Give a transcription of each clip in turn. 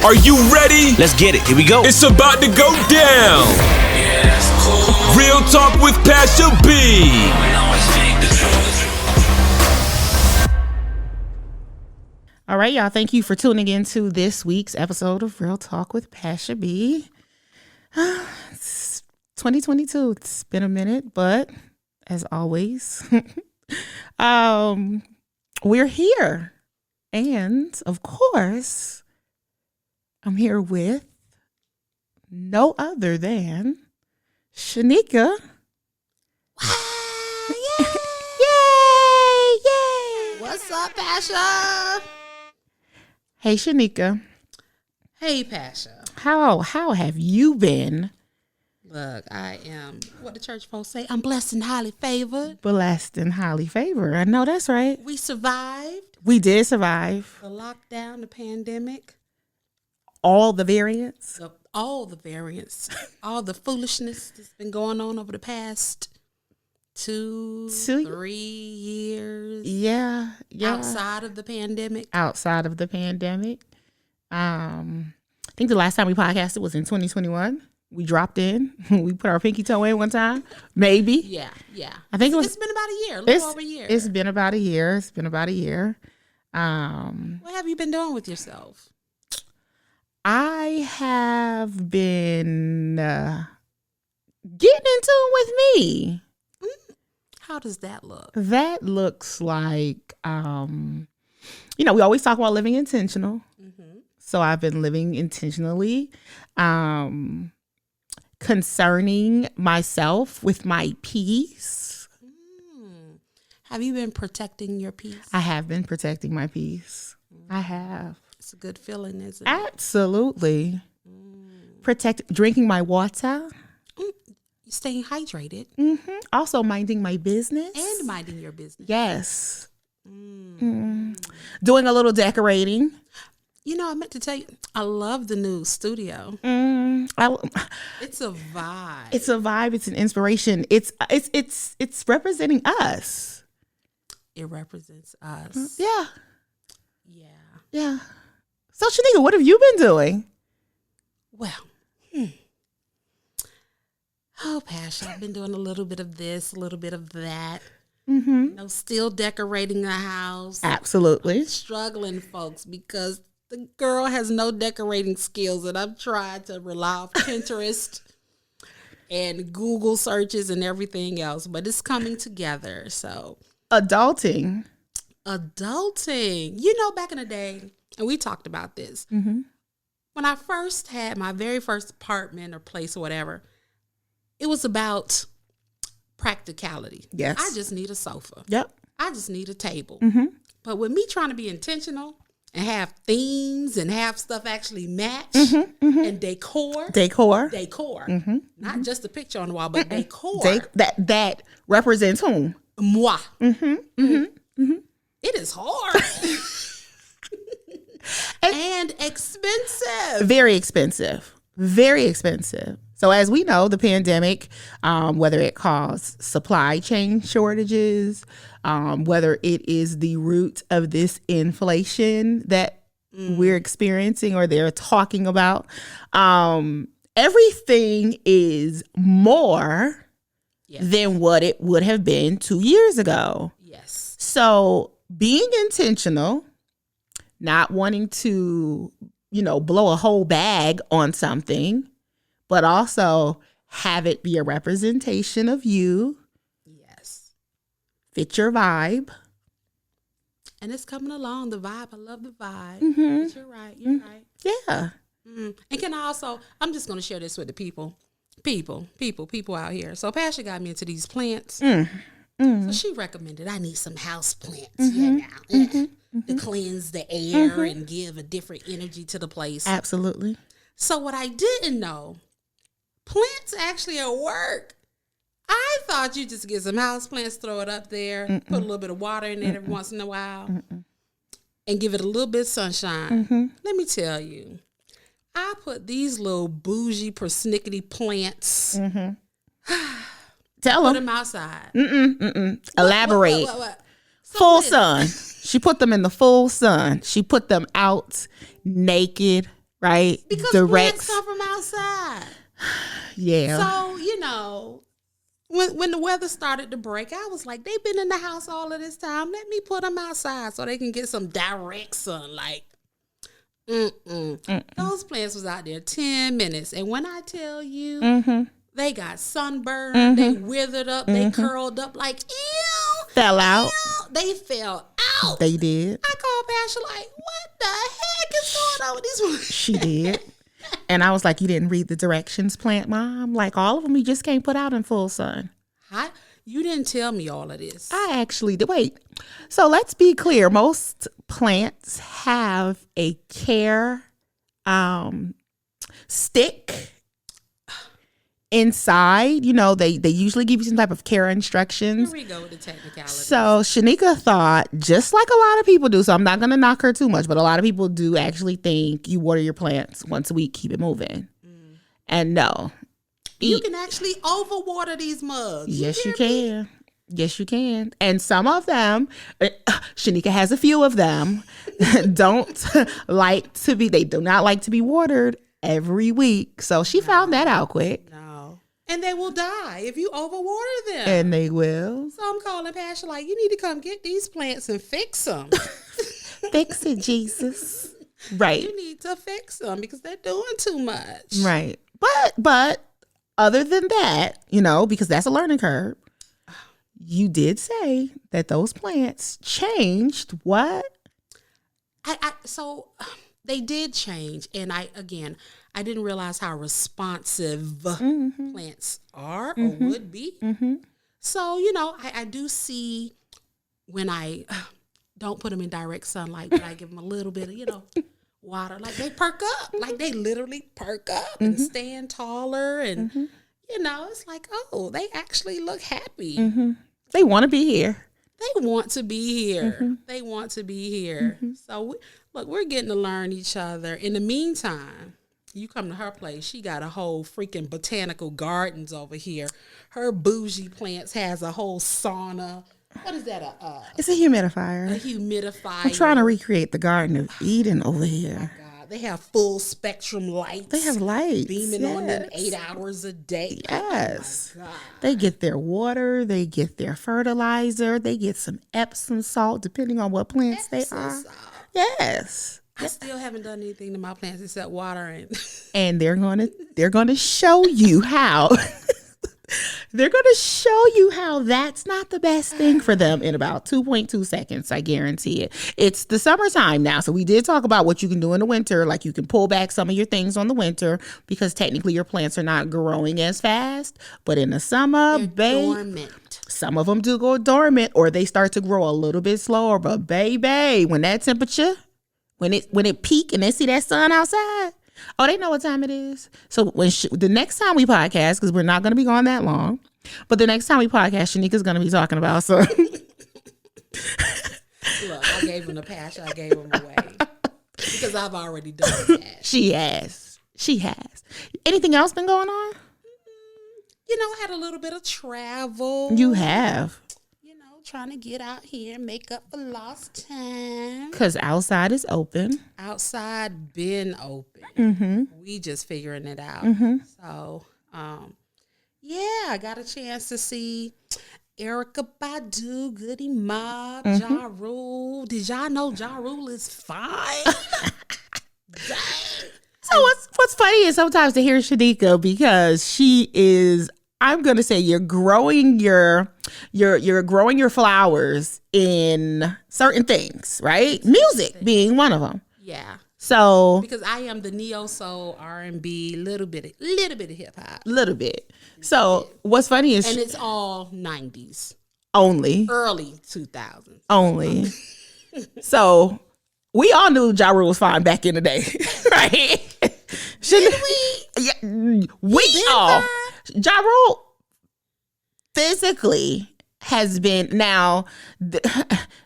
Are you ready? Let's get it. Here we go. It's about to go down. Real Talk with Pasha B. All right, y'all. Thank you for tuning in to this week's episode of Real Talk with Pasha B. It's 2022. It's been a minute, but as always, we're here. And of course, I'm here with no other than Sheneka. Yay! Yay! What's up, Pasha? Hey, Sheneka. Hey, Pasha. How have you been? Look, I am, what the church folks say, I'm blessed and highly favored. Blessed and highly favored. I know that's right. We survived We did survive. the lockdown, the pandemic, All the variants. all the variants, all the foolishness that's been going on over the past 3 years. Yeah. Outside of the pandemic. Outside of the pandemic. I think the last time we podcasted was in 2021. We dropped in. We put our pinky toe in one time. Maybe. Yeah. I think It's been about a year, a little over a year. It's been about a year. What have you been doing with yourself? I have been getting into it with me. How does that look? That looks like, we always talk about living intentional. Mm-hmm. So I've been living intentionally, concerning myself with my peace. Have you been protecting your peace? I have been protecting my peace. I have. It's a good feeling, isn't it? Absolutely. Drinking my water. Staying hydrated. Also minding my business. And minding your business. Yes. Doing a little decorating. You know, I meant to tell you, I love the new studio. It's a vibe. It's a vibe. It's an inspiration. It's representing us. It represents us. Yeah. Yeah. Yeah. So Sheneka, what have you been doing? Well, oh, Pasha, I've been doing a little bit of this, a little bit of that. Still decorating the house. Absolutely. Struggling, folks, because the girl has no decorating skills, and I've tried to rely on Pinterest and Google searches and everything else, but it's coming together. So Adulting. Back in the day, and we talked about this. When I first had my very first apartment or place or whatever, it was about practicality. Yes. I just need a sofa. Yep. I just need a table. But with me trying to be intentional and have themes and have stuff actually match and decor. Not just a picture on the wall, but decor. That represents whom? Moi. It is hard. And expensive. Very expensive. Very expensive. So as we know, the pandemic, whether it caused supply chain shortages, whether it is the root of this inflation that we're experiencing or they're talking about, everything is more than what it would have been 2 years ago. Yes. So being intentional, not wanting to, blow a whole bag on something, but also have it be a representation of you. Yes. Fit your vibe. And it's coming along, the vibe. I love the vibe. But you're right. Right. Yeah. And can I also, I'm just going to share this with the people out here. So Pasha got me into these plants. So she recommended I need some house plants, to cleanse the air and give a different energy to the place. Absolutely. So what I didn't know, plants actually at work. I thought you just get some house plants, throw it up there, put a little bit of water in it every once in a while, and give it a little bit of sunshine. Let me tell you, I put these little bougie persnickety plants. Tell Put them. them outside. Elaborate. What? Full So sun. She put them in the full sun. She put them out naked right? Because plants come from outside. Yeah. So, when the weather started to break, I was like, they've been in the house all of this time. Let me put them outside so they can get some direct sunlight. Those plants was out there 10 minutes. And when I tell you, they got sunburned, they withered up, they curled up like, ew. Fell out. Ew. They fell out. They did. I called Pasha like, what the heck is going on with these ones? She did. And I was like, you didn't read the directions, plant mom? Like, all of them you just can't put out in full sun. You didn't tell me all of this. I actually did. Wait. So let's be clear. Most plants have a care stick inside. They usually give you some type of care instructions. Here we go with the technicalities. So Sheneka thought, just like a lot of people do, so I'm not going to knock her too much, but a lot of people do actually think you water your plants once a week, keep it moving. And no. You can actually overwater these mugs. Yes, you can. Yes, you can. And some of them, Sheneka has a few of them, they do not like to be watered every week. So she found that out quick. No. And they will die if you overwater them. And they will. So I'm calling Pasha like, you need to come get these plants and fix them. Fix it, Jesus. Right. You need to fix them because they're doing too much. Right. But other than that, because that's a learning curve, you did say that those plants changed what? So they did change. And I didn't realize how responsive plants are or would be. So, I do see when I don't put them in direct sunlight, but I give them a little bit of, water. Like they perk up. Like they literally perk up and stand taller. And, it's like, oh, they actually look happy. They want to be here. They want to be here. They want to be here. So, we're getting to learn each other. In the meantime, you come to her place, she got a whole freaking botanical gardens over here. Her bougie plants has a whole sauna. What is that? It's a humidifier. A humidifier. I'm trying to recreate the Garden of Eden over here. Oh God, they have full spectrum lights. They have lights beaming on them 8 hours a day. Yes. Oh they get their water. They get their fertilizer. They get some Epsom salt, depending on what plants they are. Salt. Yes. I still haven't done anything to my plants except watering. And they're gonna show you how. They're going to show you how that's not the best thing for them in about 2.2 seconds. I guarantee it. It's the summertime now. So we did talk about what you can do in the winter. Like you can pull back some of your things on the winter because technically your plants are not growing as fast. But in the summer, dormant. Some of them do go dormant or they start to grow a little bit slower. But baby, when that temperature, when it peak and they see that sun outside, oh, they know what time it is. So when the next time we podcast, because we're not going to be gone that long, but the next time we podcast, Sheneka's going to be talking about some. Look, I gave him the passion. I gave him away because I've already done that. She has. Anything else been going on? I had a little bit of travel. You have. Trying to get out here and make up for lost time. Because outside is open. Outside been open. We just figuring it out. So, I got a chance to see Erykah Badu, Goody Mob, Ja Rule. Did y'all know Ja Rule is fine? Dang. So what's funny is sometimes to hear Sheneka because she is, I'm gonna say you're growing your flowers in certain things, right? Music being one of them. Yeah. So because I am the neo soul R&B, little bit of hip hop, little bit. So what's funny is, and it's all 90s only, early 2000s only. So we all knew Ja Rule was fine back in the day, right? Did we? Yeah, we all. Ja Rule physically has been now.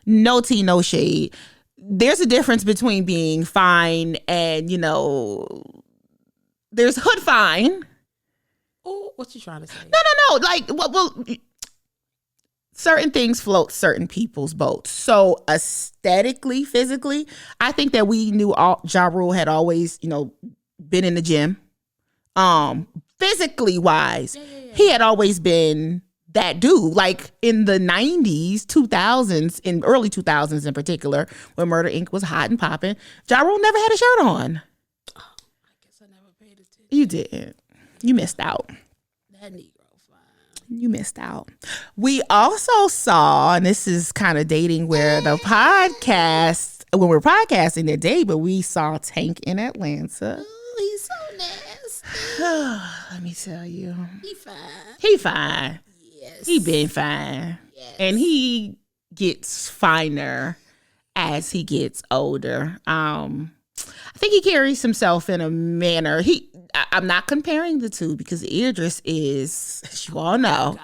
No tea, no shade. There's a difference between being fine and there's hood fine. Oh, what you trying to say? No. Like, well, certain things float certain people's boats. So aesthetically, physically, I think that we knew Ja Rule had always, been in the gym. Physically wise, he had always been that dude. Like in the 90s, 2000s, in early 2000s in particular, when Murder Inc. was hot and popping, Ja Rule never had a shirt on. Oh, I guess I never paid attention. You didn't. You missed out. That Negro fine. You missed out. We also saw, and this is kind of dating where the podcast, when we're podcasting today, but we saw Tank in Atlanta. Oh, he's so nasty. Let me tell you. He fine. He fine. Yes. He been fine. Yes. And he gets finer as he gets older. I think he carries himself in a manner. I'm not comparing the two because Idris is, as you all know,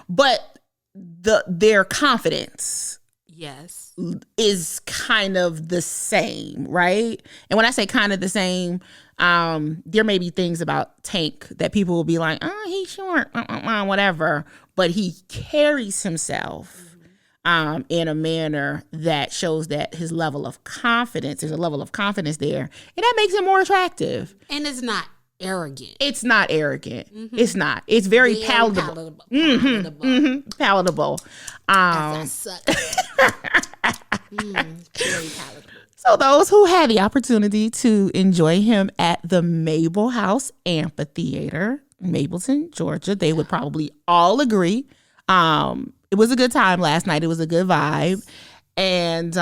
but their confidence, yes, is kind of the same, right? And when I say kind of the same, there may be things about Tank that people will be like, oh, he's short, whatever, but he carries himself in a manner that shows that his level of confidence, there's a level of confidence there, and that makes him more attractive. and it's not arrogant. It's not arrogant. It's not. It's very palatable. Palatable. I suck. Very palatable. So those who had the opportunity to enjoy him at the Mabel House Amphitheater in Mableton, Georgia, they would probably all agree. It was a good time last night. It was a good vibe. And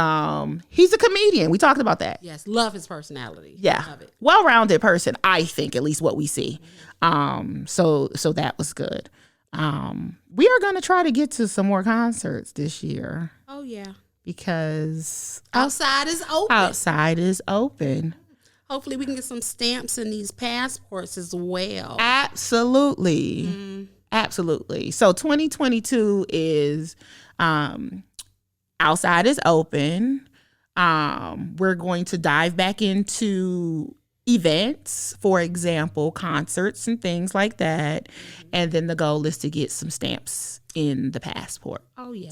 he's a comedian. We talked about that. Yes, love his personality. Yeah. Love it. Well-rounded person, I think, at least what we see. So that was good. We are going to try to get to some more concerts this year Oh yeah. because Outside is open. outside is open. Hopefully we can get some stamps and these passports as well. Absolutely. Absolutely. So 2022 is outside is open. We're going to dive back into events, for example, concerts and things like that. And then the goal is to get some stamps in the passport. Oh yeah.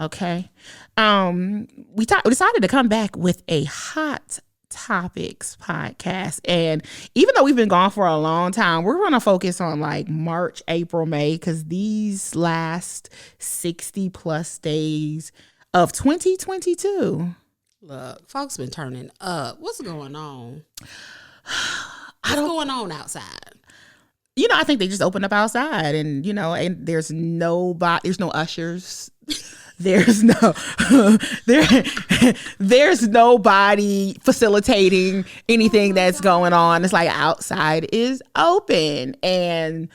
Okay. We decided to come back with a hot topics podcast, and even though we've been gone for a long time, we're going to focus on like March, April, May, because these last 60 plus days of 2022. Look, folks been turning up. What's going on? What's going on outside? I think they just opened up outside, and and there's no ushers. There's nobody facilitating anything that's going on. It's like outside is open. And,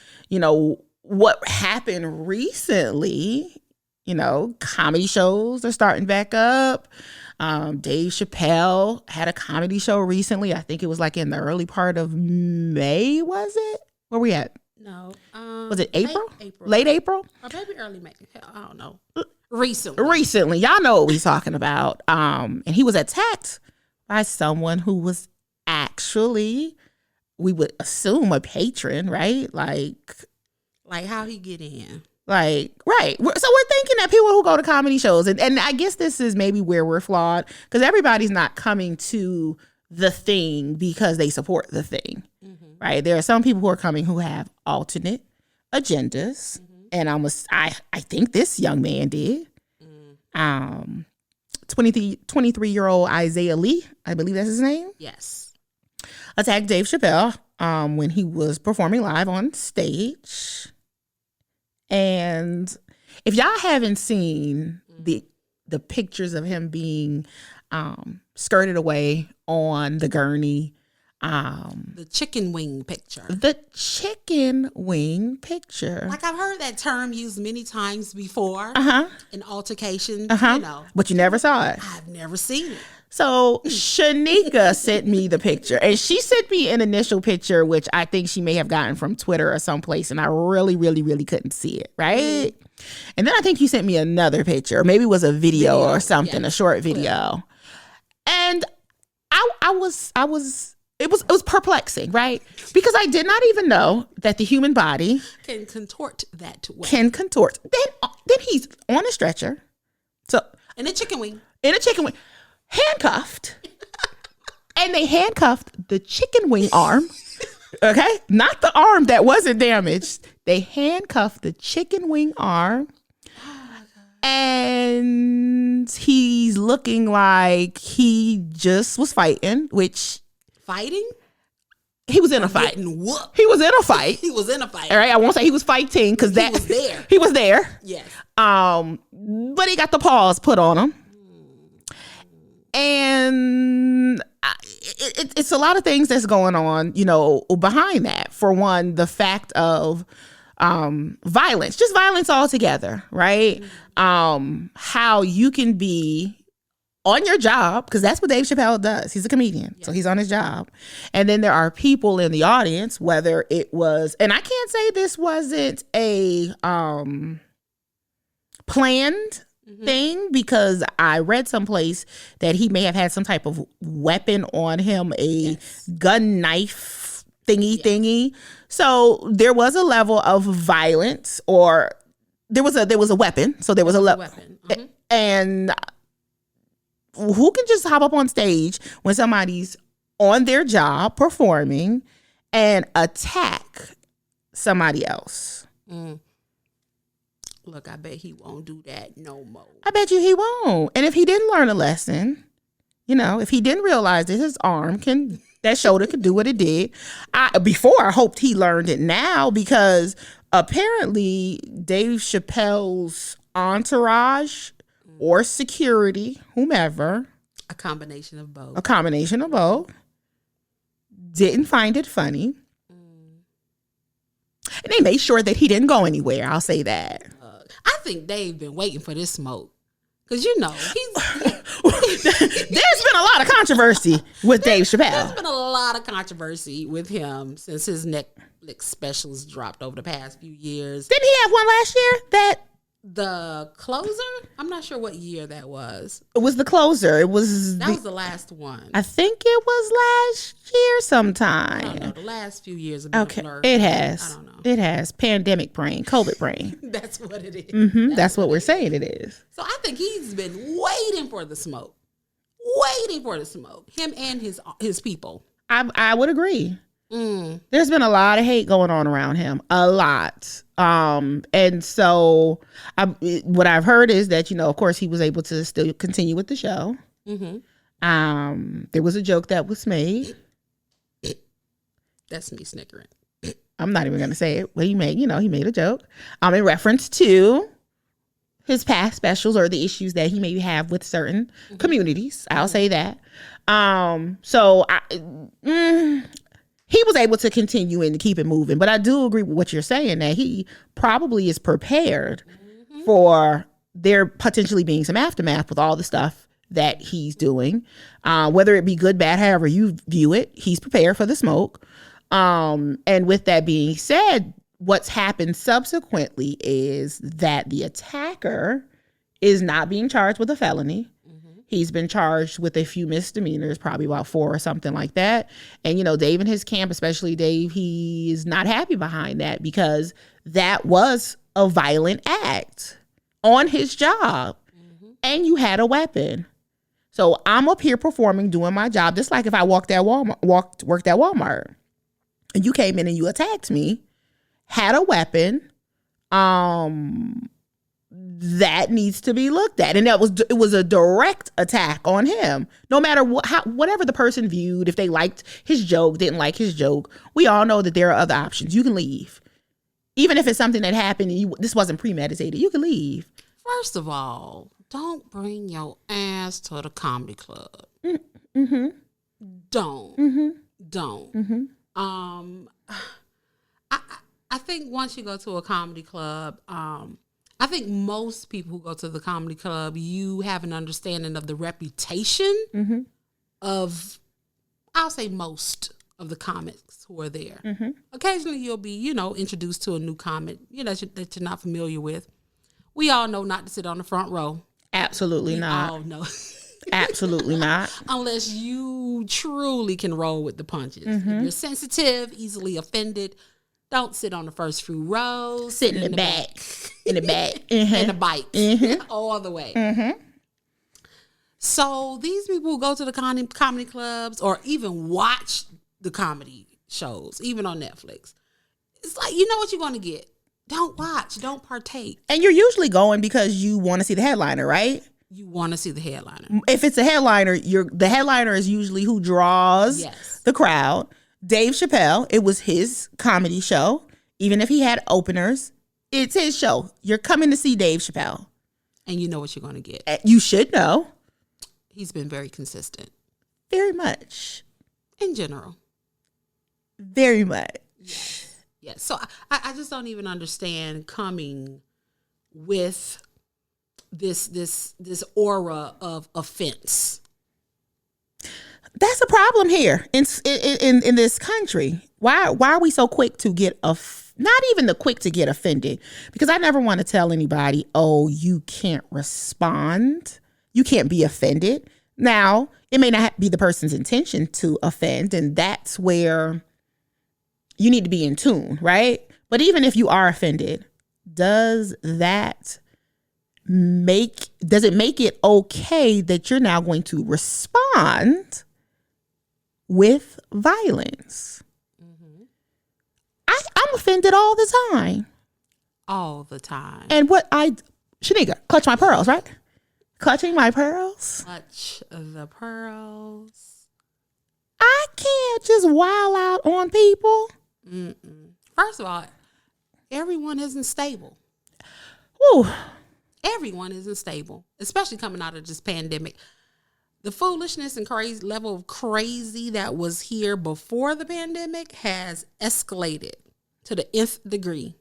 what happened recently, comedy shows are starting back up. Dave Chappelle had a comedy show recently. I think it was like in the early part of May, was it? Where we at? No. Was it April? April. Late April? Or maybe early May. I don't know. Recently. Y'all know what we're talking about. And he was attacked by someone who was actually, we would assume, a patron, right? Like how he get in? Right. So we're thinking that people who go to comedy shows, and I guess this is maybe where we're flawed, because everybody's not coming to the thing because they support the thing, right? There are some people who are coming who have alternate agendas. And I think this young man did. 23-year-old Isaiah Lee, I believe that's his name. Yes. Attacked Dave Chappelle when he was performing live on stage. And if y'all haven't seen the pictures of him being skirted away on the gurney, the chicken wing picture. Like I've heard that term used many times before in altercations, but you never saw it. I've never seen it. So Sheneka sent me the picture, and she sent me an initial picture, which I think she may have gotten from Twitter or someplace, and I really, really, really couldn't see it, right? And then I think you sent me another picture, or maybe it was a video or something, a short video. And I was it was perplexing, right? Because I did not even know that the human body can contort that way. Can contort. Then he's on a stretcher. So in a chicken wing. Handcuffed. And they handcuffed the chicken wing arm. Okay? Not the arm that wasn't damaged. They handcuffed the chicken wing arm. And he's looking like he just was fighting, which... Fighting? He was in a fight. He was in a fight. He was in a fight. All right, I won't say he was fighting because that was there. He was there. Yes. But he got the paws put on him, and it's a lot of things that's going on, behind that. For one, the fact of violence, just violence altogether, right? How you can be on your job, because that's what Dave Chappelle does. He's a comedian, so he's on his job. And then there are people in the audience, whether it was, and I can't say this wasn't a planned thing, because I read someplace that he may have had some type of weapon on him, a gun knife thingy. So there was a level of violence, or there was a weapon. So there was a weapon. And who can just hop up on stage when somebody's on their job performing and attack somebody else? Look, I bet he won't do that no more. I bet you he won't. And if he didn't learn a lesson, if he didn't realize that his that shoulder could do what it did, I hoped he learned it now, because apparently Dave Chappelle's entourage or security, whomever. A combination of both. Didn't find it funny. And they made sure that he didn't go anywhere. I'll say that. I think they've been waiting for this smoke. Because, he's... There's been a lot of controversy with Dave Chappelle. There's been a lot of controversy with him since his Netflix specials dropped over the past few years. Didn't he have one last year? The Closer? I'm not sure what year that was. It was The Closer. That was the last one. I think it was last year sometime. I don't know. The last few years have been a blur. It has. I don't know. It has. Pandemic brain. COVID brain. That's what it is. Mm-hmm. That's what we're saying it is. So I think he's been waiting for the smoke. Him and his people. I would agree. There's been a lot of hate going on around him, a lot. And so what I've heard is that, of course he was able to still continue with the show. There was a joke that was made. That's me snickering. I'm not even going to say it. Well, he made a joke, in reference to his past specials or the issues that he may have with certain communities. I'll say that. He was able to continue and keep it moving. But I do agree with what you're saying, that he probably is prepared for there potentially being some aftermath with all the stuff that he's doing. Whether it be good, bad, however you view it, he's prepared for the smoke. And with that being said, what's happened subsequently is that the attacker is not being charged with a felony. He's been charged with a few misdemeanors, probably about 4 or something like that. And, Dave and his camp, especially Dave, he is not happy behind that, because that was a violent act on his job. And you had a weapon. So I'm up here performing, doing my job, just like if I worked at Walmart and you came in and you attacked me, had a weapon, that needs to be looked at. And it was a direct attack on him. No matter whatever the person viewed, if they liked his joke, didn't like his joke, we all know that there are other options. You can leave. Even if it's something that happened and this wasn't premeditated, you can leave. First of all, don't bring your ass to the comedy club. Don't. I think once you go to a comedy club, I think most people who go to the comedy club, you have an understanding of the reputation of, I'll say, most of the comics who are there. Occasionally you'll be, introduced to a new comic, that you're not familiar with. We all know not to sit on the front row. Absolutely not. We all know. Absolutely not. Unless you truly can roll with the punches. If you're sensitive, easily offended, don't sit on the first few rows. Sit in the back. In the back. In the bike. All the way. So these people who go to the comedy clubs or even watch the comedy shows, even on Netflix, it's like, you know what you're going to get. Don't watch. Don't partake. And you're usually going because you want to see the headliner, right? You want to see the headliner. If it's a headliner, the headliner is usually who draws the crowd. Dave Chappelle, it was his comedy show. Even if he had openers, it's his show. You're coming to see Dave Chappelle. And you know what you're going to get. You should know. He's been very consistent. Very much. In general. Very much. Yes. So I just don't even understand coming with this aura of offense. That's a problem here in this country. Why are we so quick to get not even the quick to get offended? Because I never want to tell anybody, oh, you can't respond. You can't be offended. Now, it may not be the person's intention to offend, and that's where you need to be in tune, right? But even if you are offended, does it make it okay that you're now going to respond with violence? I'm offended all the time. All the time. And Sheneka, clutch my pearls, right? Clutching my pearls. Clutch the pearls. I can't just wild out on people. First of all, everyone isn't stable. Woo. Everyone isn't stable, especially coming out of this pandemic. The foolishness and crazy level of crazy that was here before the pandemic has escalated to the nth degree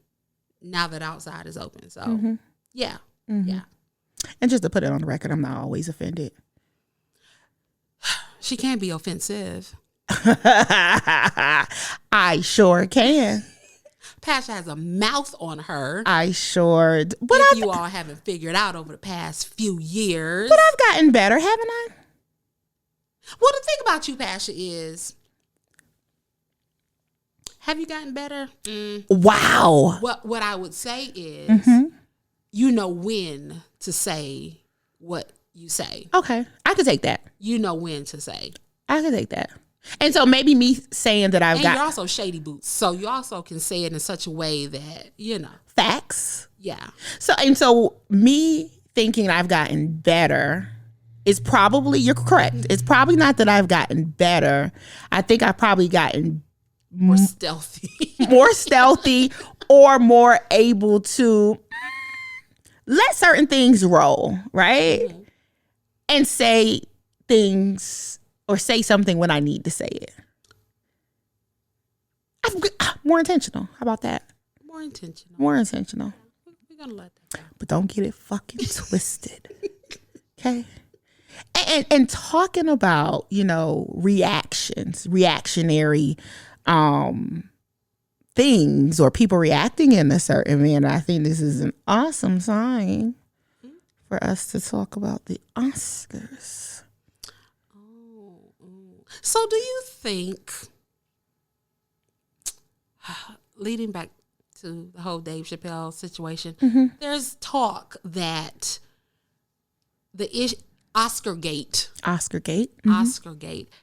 now that outside is open. So, yeah. And just to put it on the record, I'm not always offended. She can be offensive. I sure can. Pasha has a mouth on her. I sure do. But if you all haven't figured out over the past few years. But I've gotten better, haven't I? Well, the thing about you, Pasha, is, have you gotten better? Wow. What I would say is, you know when to say what you say. Okay, I could take that. You know when to say. I could take that. And so maybe me saying that you're also shady boots, so you also can say it in such a way that, you know. Facts. Yeah. So me thinking I've gotten better is probably, you're correct. It's probably not that I've gotten better. I think I've probably gotten more stealthy. More stealthy, or more able to let certain things roll, right? And say things, or say something when I need to say it. More intentional. How about that? More intentional. More intentional. We're going to let that go. But don't get it fucking twisted. Okay? And talking about, reactionary things, or people reacting in a certain manner, I think this is an awesome sign for us to talk about the Oscars. So do you think, leading back to the whole Dave Chappelle situation, there's talk that the Oscargate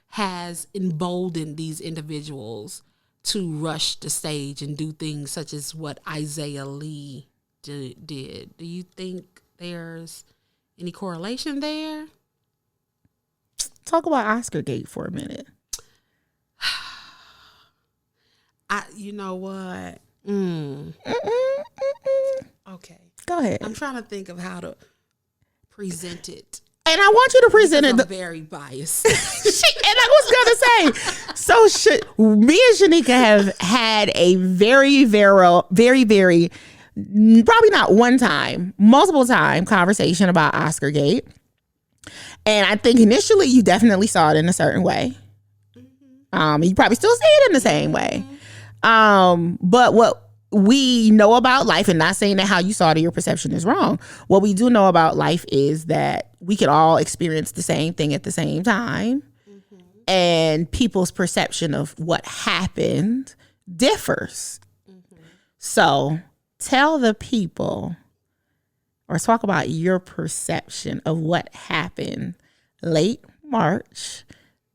has emboldened these individuals to rush the stage and do things such as what Isaiah Lee did. Do you think there's any correlation there? Talk about Oscargate for a minute. You know what? Okay. Go ahead. I'm trying to think of how to present it. And I want you to present it. I'm very biased. And I was going to say, so me and Sheneka have had a very, very, probably not one time, multiple time conversation about Oscargate. And I think initially you definitely saw it in a certain way. You probably still see it in the same way. But what we know about life, and not saying that how you saw it or your perception is wrong. What we do know about life is that we can all experience the same thing at the same time. And people's perception of what happened differs. So tell the people, or talk about your perception of what happened late March,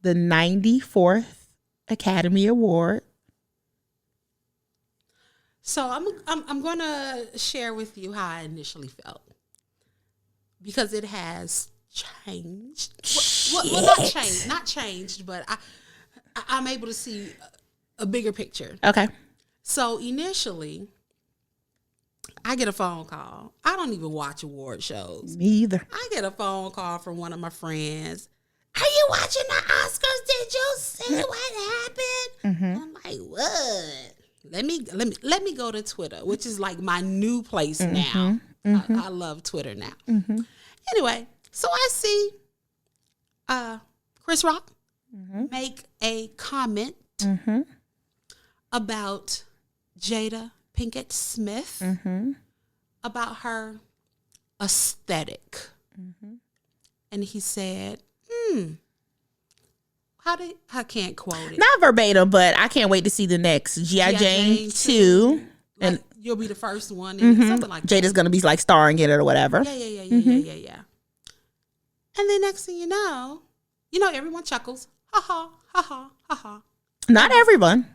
the 94th Academy Award. So I'm going to share with you how I initially felt, because it has changed. Well, not changed, but I'm able to see a bigger picture. Okay. So initially, I get a phone call. I don't even watch award shows. Me either. I get a phone call from one of my friends. Are you watching the Oscars? Did you see what happened? I'm like, what? Let me go to Twitter, which is like my new place now. I love Twitter now. Anyway, so I see Chris Rock make a comment about Jada Pinkett Smith, about her aesthetic. And he said, I can't quote it. Not verbatim, but I can't wait to see the next G.I. Jane 2. And And you'll be the first one, something like that. Jada's going to be like starring in it or whatever. Yeah. And then next thing you know, everyone chuckles. Ha ha, ha ha, ha ha. Not everyone.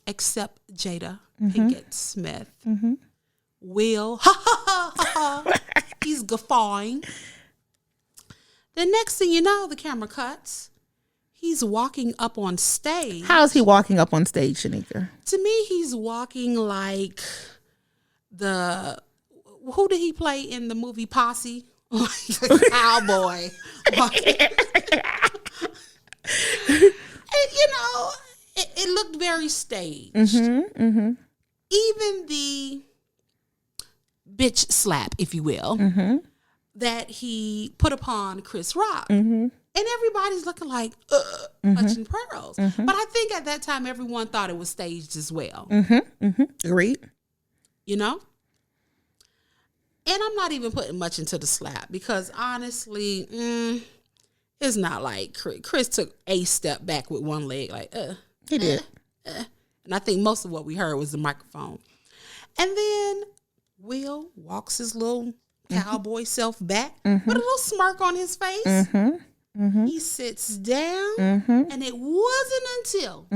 Except Jada Pinkett Smith. Will, ha ha ha ha ha. He's guffawing. The next thing you know, the camera cuts. He's walking up on stage. How's he walking up on stage, Sheneka? To me, he's walking like who did he play in the movie Posse? Like a cowboy. And, it looked very staged. Even the bitch slap, if you will, that he put upon Chris Rock. And everybody's looking like, clutching pearls. But I think at that time, everyone thought it was staged as well. Agreed. And I'm not even putting much into the slap, because honestly, it's not like Chris took a step back with one leg, like, He did. And I think most of what we heard was the microphone. And then Will walks his little cowboy self back with a little smirk on his face. He sits down, and it wasn't until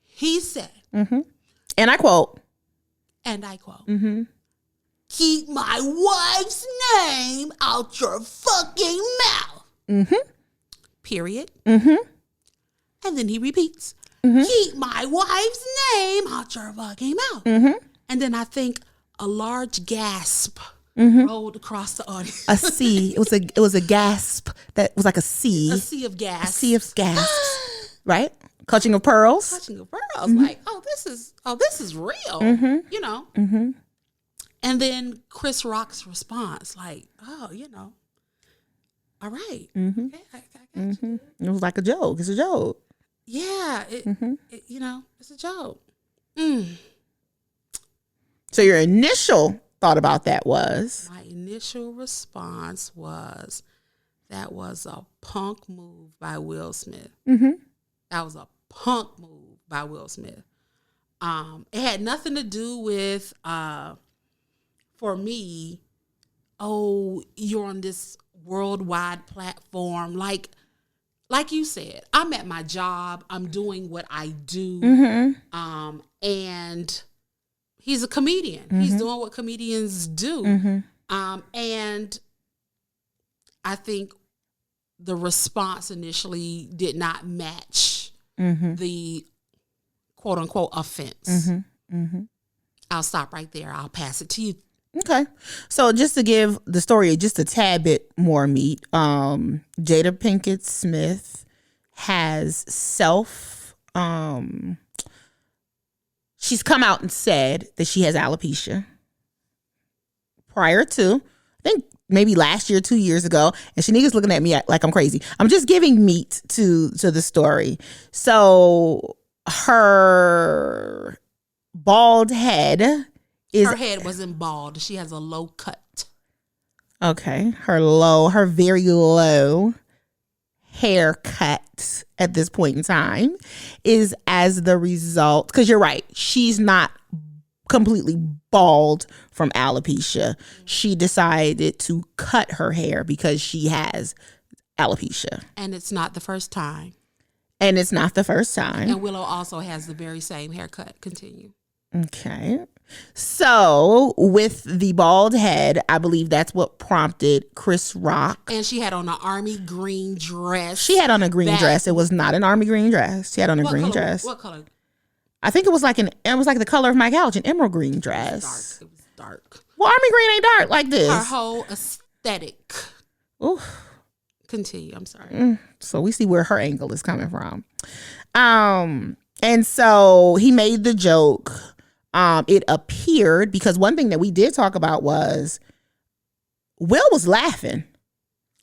he said, And I quote, keep my wife's name out your fucking mouth. Period. And then he repeats, keep my wife's name out your fucking mouth. And then I think a large gasp rolled across the audience. a C. It was a gasp that was like a C. A sea of gas. A sea of gasps. Right? Clutching of pearls. Clutching of pearls. Like, this is real. And then Chris Rock's response, like, all right. Okay, I got you. It was like a joke. It's a joke. Yeah, it's a joke. So your initial thought about that was? My initial response was, that was a punk move by Will Smith. That was a punk move by Will Smith. It had nothing to do with, for me, you're on this worldwide platform. Like you said, I'm at my job. I'm doing what I do. And he's a comedian. He's doing what comedians do. And I think the response initially did not match the quote unquote offense. I'll stop right there. I'll pass it to you. Okay. So just to give the story just a tad bit more meat, Jada Pinkett Smith has she's come out and said that she has alopecia prior to, I think maybe last year, 2 years ago. And Sheneka's looking at me like I'm crazy. I'm just giving meat to the story. So her bald head is... Her head wasn't bald. She has a low cut. Okay. Her very low haircut at this point in time is as the result, because you're right, she's not completely bald from alopecia. She decided to cut her hair because she has alopecia. And it's not the first time. And Willow also has the very same haircut. Continue. Okay. So with the bald head, I believe that's what prompted Chris Rock. And she had on an army green dress. She had on a green dress. It was not an army green dress. She had on a green dress. What color? I think it was like the color of my couch, an emerald green dress. It was dark. Well, army green ain't dark like this. Her whole aesthetic. Ooh. Continue. I'm sorry. So we see where her angle is coming from. And so he made the joke. It appeared, because one thing that we did talk about was Will was laughing.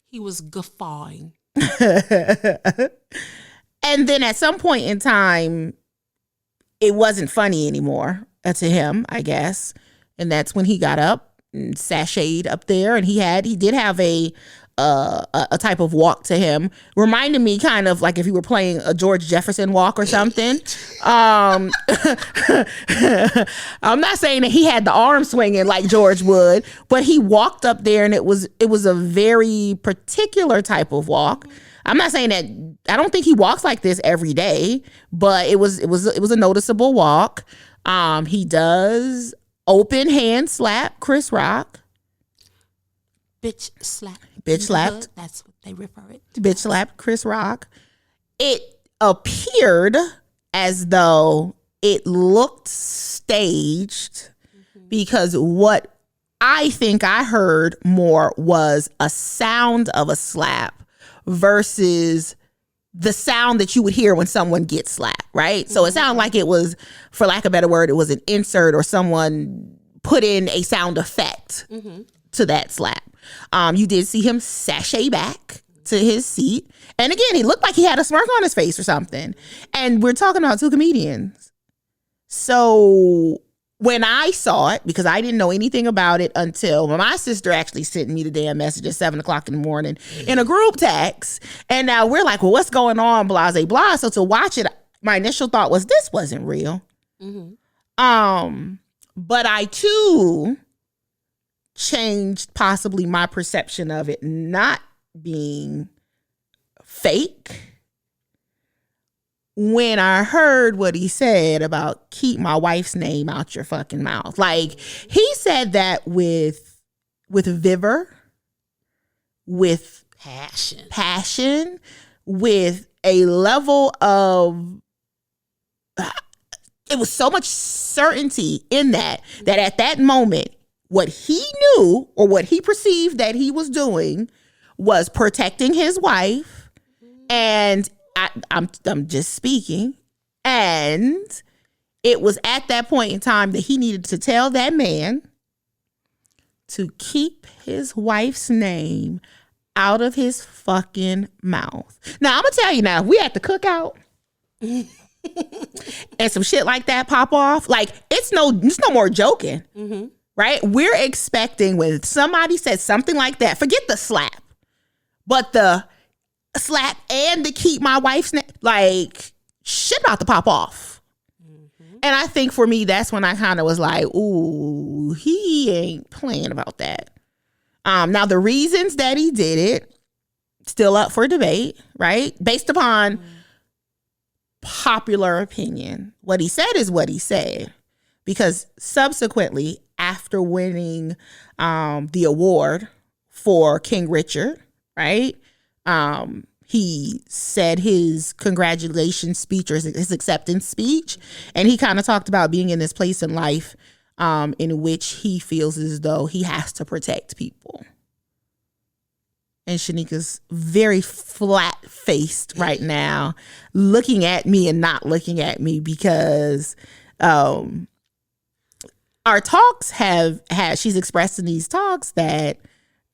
He was guffawing. And then at some point in time, it wasn't funny anymore to him, I guess. And that's when he got up and sashayed up there, and he did have a type of walk to him, reminded me kind of like if you were playing a George Jefferson walk or something. I'm not saying that he had the arm swinging like George would, but he walked up there, and it was a very particular type of walk. I'm not saying that, I don't think he walks like this every day, but it was a noticeable walk. He does open hand slap Chris Rock. Bitch slap. Bitch slapped. That's what they refer it. Bitch slapped Chris Rock. It appeared as though it looked staged, because what I think I heard more was a sound of a slap versus the sound that you would hear when someone gets slapped, right? So it sounded like it was, for lack of a better word, it was an insert or someone put in a sound effect to that slap. You did see him sashay back to his seat. And again, he looked like he had a smirk on his face or something. And we're talking about two comedians. So when I saw it, because I didn't know anything about it until my sister actually sent me the damn message at 7:00 in the morning in a group text. And now we're like, well, what's going on? Blah, blah, blah. So to watch it, my initial thought was this wasn't real. But I too changed possibly my perception of it not being fake when I heard what he said about keep my wife's name out your fucking mouth. Like, he said that with vigor, with passion, with a level of, it was so much certainty in that at that moment, what he knew or what he perceived that he was doing was protecting his wife. And I'm just speaking. And it was at that point in time that he needed to tell that man to keep his wife's name out of his fucking mouth. Now, I'm going to tell you now, if we at the cookout and some shit like that pop off, like, it's no more joking. Right? We're expecting when somebody says something like that, forget the slap, but the slap and the keep my wife's name, like, shit about to pop off. And I think for me, that's when I kind of was like, ooh, he ain't playing about that. Now, the reasons that he did it, still up for debate, right? Based upon popular opinion. What he said is what he said. Because subsequently, after winning the award for King Richard, right? He said his congratulations speech or his acceptance speech. And he kind of talked about being in this place in life in which he feels as though he has to protect people. And Sheneka's very flat-faced right now, looking at me and not looking at me, because our talks she's expressed in these talks that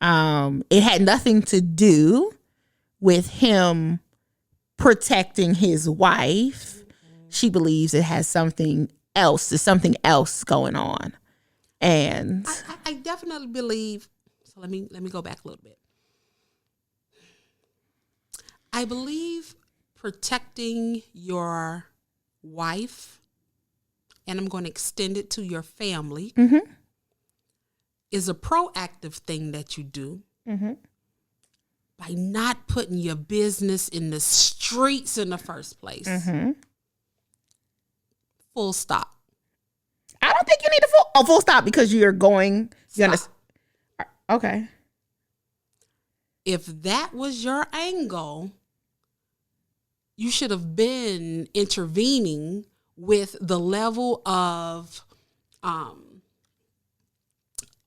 it had nothing to do with him protecting his wife. She believes it has something else. There's something else going on. And I definitely believe, so let me go back a little bit. I believe protecting your wife, and I'm going to extend it to your family, is a proactive thing that you do by not putting your business in the streets in the first place. Full stop. I don't think you need a full stop because you're going. Okay. If that was your angle, you should have been intervening with the level of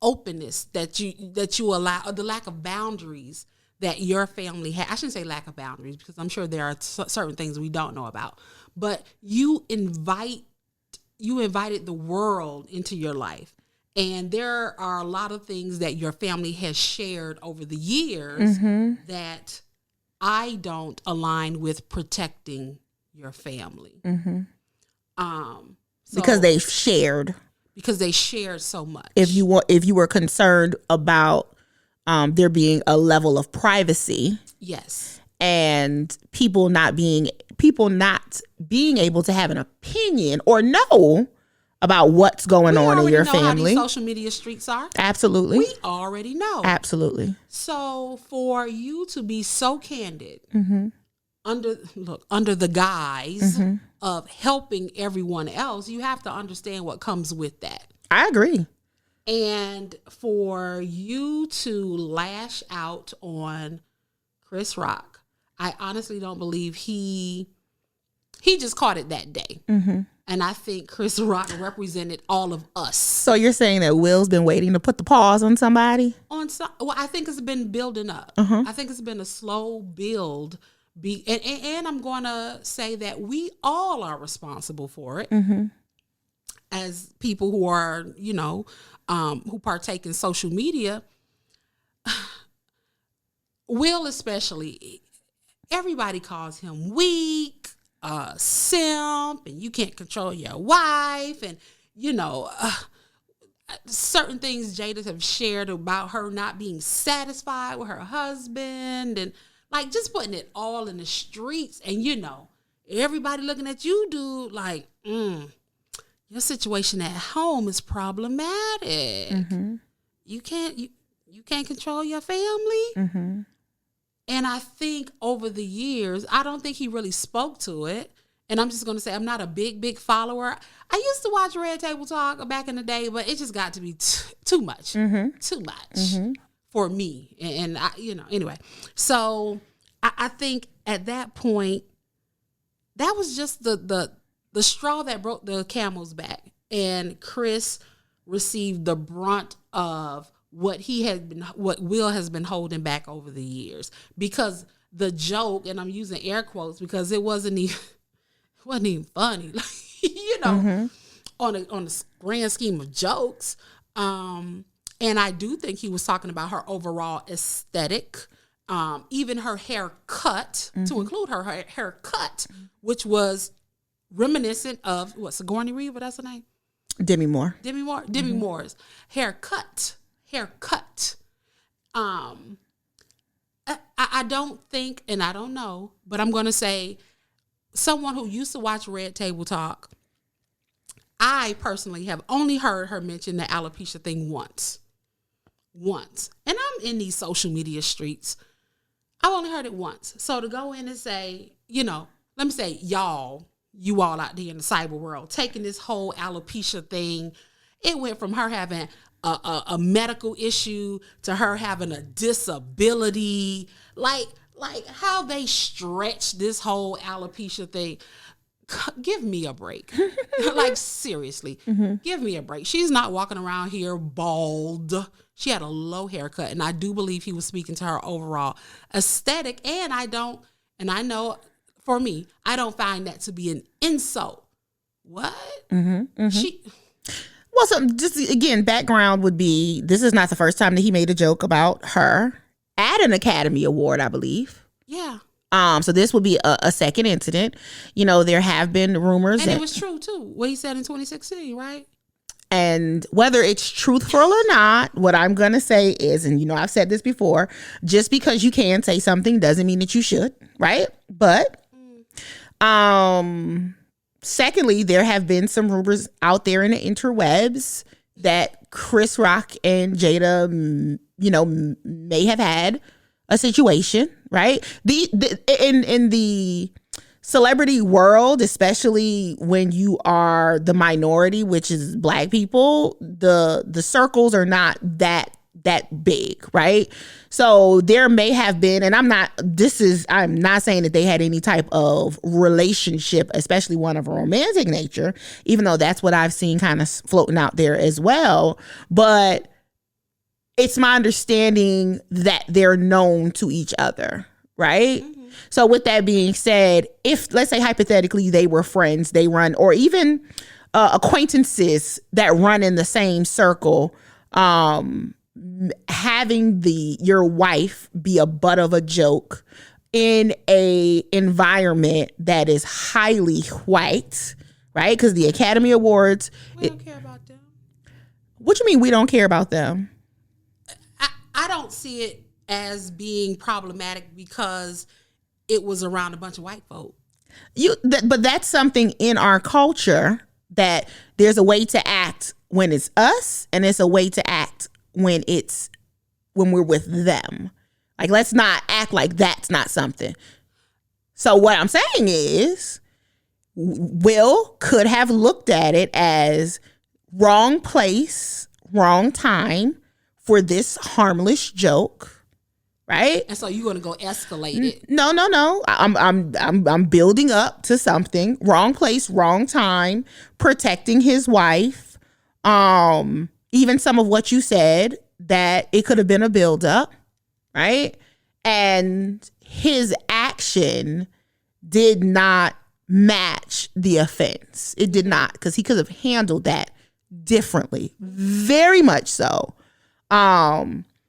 openness that you allow, or the lack of boundaries that your family had. I shouldn't say lack of boundaries, because I'm sure there are certain things we don't know about. But you invited the world into your life. And there are a lot of things that your family has shared over the years that I don't align with protecting your family. Because they shared. Because they shared so much. If you were concerned about there being a level of privacy. Yes. And people not being able to have an opinion or know about what's going on in your family. We already know how these social media streets are. Absolutely. We already know. Absolutely. So for you to be so candid under the guise of helping everyone else, you have to understand what comes with that. I agree. And for you to lash out on Chris Rock, I honestly don't believe he just caught it that day. And I think Chris Rock represented all of us. So you're saying that Will's been waiting to put the pause on somebody? Well, I think it's been building up. I think it's been a slow build. And I'm going to say that we all are responsible for it as people who are, who partake in social media. Will especially, everybody calls him weak, simp, and you can't control your wife, and certain things Jada have shared about her not being satisfied with her husband, and like just putting it all in the streets, and everybody looking at you, dude, like, your situation at home is problematic. You can't control your family. And I think over the years, I don't think he really spoke to it. And I'm just going to say, I'm not a big follower. I used to watch Red Table Talk back in the day, but it just got to be too much. Too much for me. And I, anyway. So I think at that point, that was just the straw that broke the camel's back. And Chris received the brunt of what Will has been holding back over the years, because the joke, and I'm using air quotes because it wasn't even funny, on a grand scheme of jokes. And I do think he was talking about her overall aesthetic, even her haircut, to include her haircut, which was reminiscent of Sigourney Weaver, that's her name? Demi Moore. Demi Moore's haircut. I don't think, and I don't know, but I'm going to say, someone who used to watch Red Table Talk, I personally have only heard her mention the alopecia thing once. And I'm in these social media streets. I've only heard it once. So to go in and say, let me say, you all out there in the cyber world, taking this whole alopecia thing, it went from her having a medical issue to her having a disability, like how they stretch this whole alopecia thing. Give me a break. Like, seriously, give me a break. She's not walking around here bald. She had a low haircut, and I do believe he was speaking to her overall aesthetic. And I know for me, I don't find that to be an insult. What? Well, so just again, background would be, this is not the first time that he made a joke about her at an Academy Award, I believe. Yeah. So this would be a second incident. You know, there have been rumors. And it was true, too, what he said in 2016, right? And whether it's truthful or not, what I'm going to say is, and you know, I've said this before, just because you can say something doesn't mean that you should, right? But secondly, there have been some rumors out there in the interwebs that Chris Rock and Jada, you know, may have had a situation, right? In the celebrity world, especially when you are the minority, which is Black people, the circles are not that big, right? So there may have been, and I'm not saying that they had any type of relationship, especially one of a romantic nature, even though that's what I've seen kind of floating out there as well. But it's my understanding that they're known to each other, right? Mm-hmm. So with that being said, if, let's say hypothetically, they were friends, they run, or even acquaintances that run in the same circle, having your wife be a butt of a joke in a environment that is highly white, right? Because the Academy Awards, we don't care about them. What you mean we don't care about them? I don't see it as being problematic because it was around a bunch of white folk. But that's something in our culture, that there's a way to act when it's us, and it's a way to act when we're with them. Like, let's not act like that's not something. So what I'm saying is, Will could have looked at it as wrong place, wrong time for this harmless joke, right? And so you're going to go escalate it. No. I'm building up to something. Wrong place, wrong time, protecting his wife. Even some of what you said, that it could have been a buildup, right? And his action did not match the offense. It did not, because he could have handled that differently, very much so.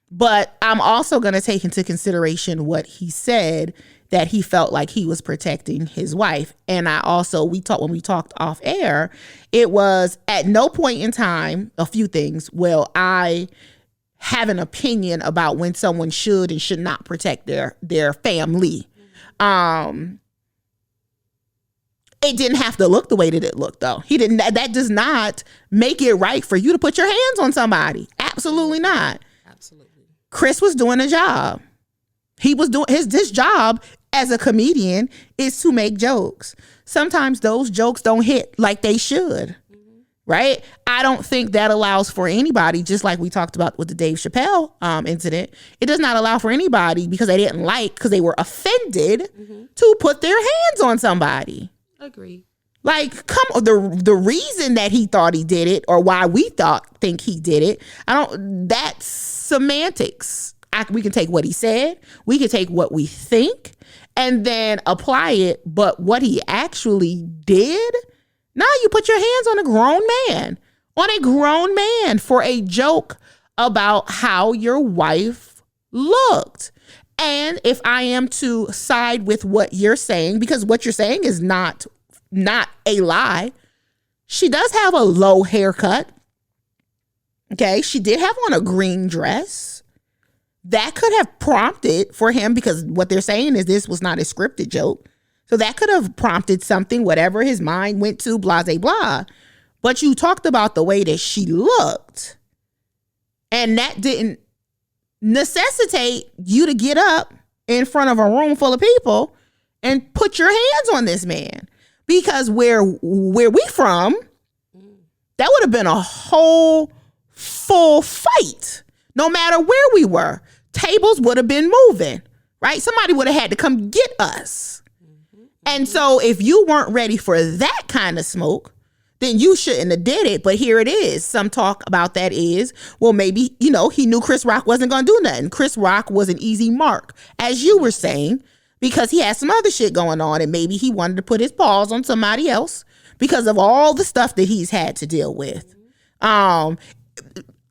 But I'm also going to take into consideration what he said, that he felt like he was protecting his wife. And when we talked off air, it was at no point in time, a few things. Well, I have an opinion about when someone should and should not protect their family. It didn't have to look the way that it looked, though. That does not make it right for you to put your hands on somebody. Absolutely not. Absolutely. Chris was doing a job. He was doing his job as a comedian is to make jokes. Sometimes those jokes don't hit like they should. Mm-hmm. Right? I don't think that allows for anybody, just like we talked about with the Dave Chappelle incident. It does not allow for anybody, because they didn't because they were offended, to put their hands on somebody. Agree. Like, come on, the reason that he thought he did it, or why we think he did it, that's semantics. We can take what he said, we can take what we think, and then apply it. But what he actually did, now you put your hands on a grown man for a joke about how your wife looked. And if I am to side with what you're saying, because what you're saying is not a lie, she does have a low haircut. Okay, she did have on a green dress. That could have prompted for him, because what they're saying is this was not a scripted joke. So that could have prompted something, whatever his mind went to, blah, blah, blah. But you talked about the way that she looked, and that didn't necessitate you to get up in front of a room full of people and put your hands on this man. Because where we from, that would have been a whole full fight. No matter where we were, tables would have been moving, right? Somebody would have had to come get us. And so if you weren't ready for that kind of smoke, then you shouldn't have did it. But here it is. Some talk about that is, well, maybe, he knew Chris Rock wasn't going to do nothing. Chris Rock was an easy mark, as you were saying, because he had some other shit going on, and maybe he wanted to put his paws on somebody else because of all the stuff that he's had to deal with. I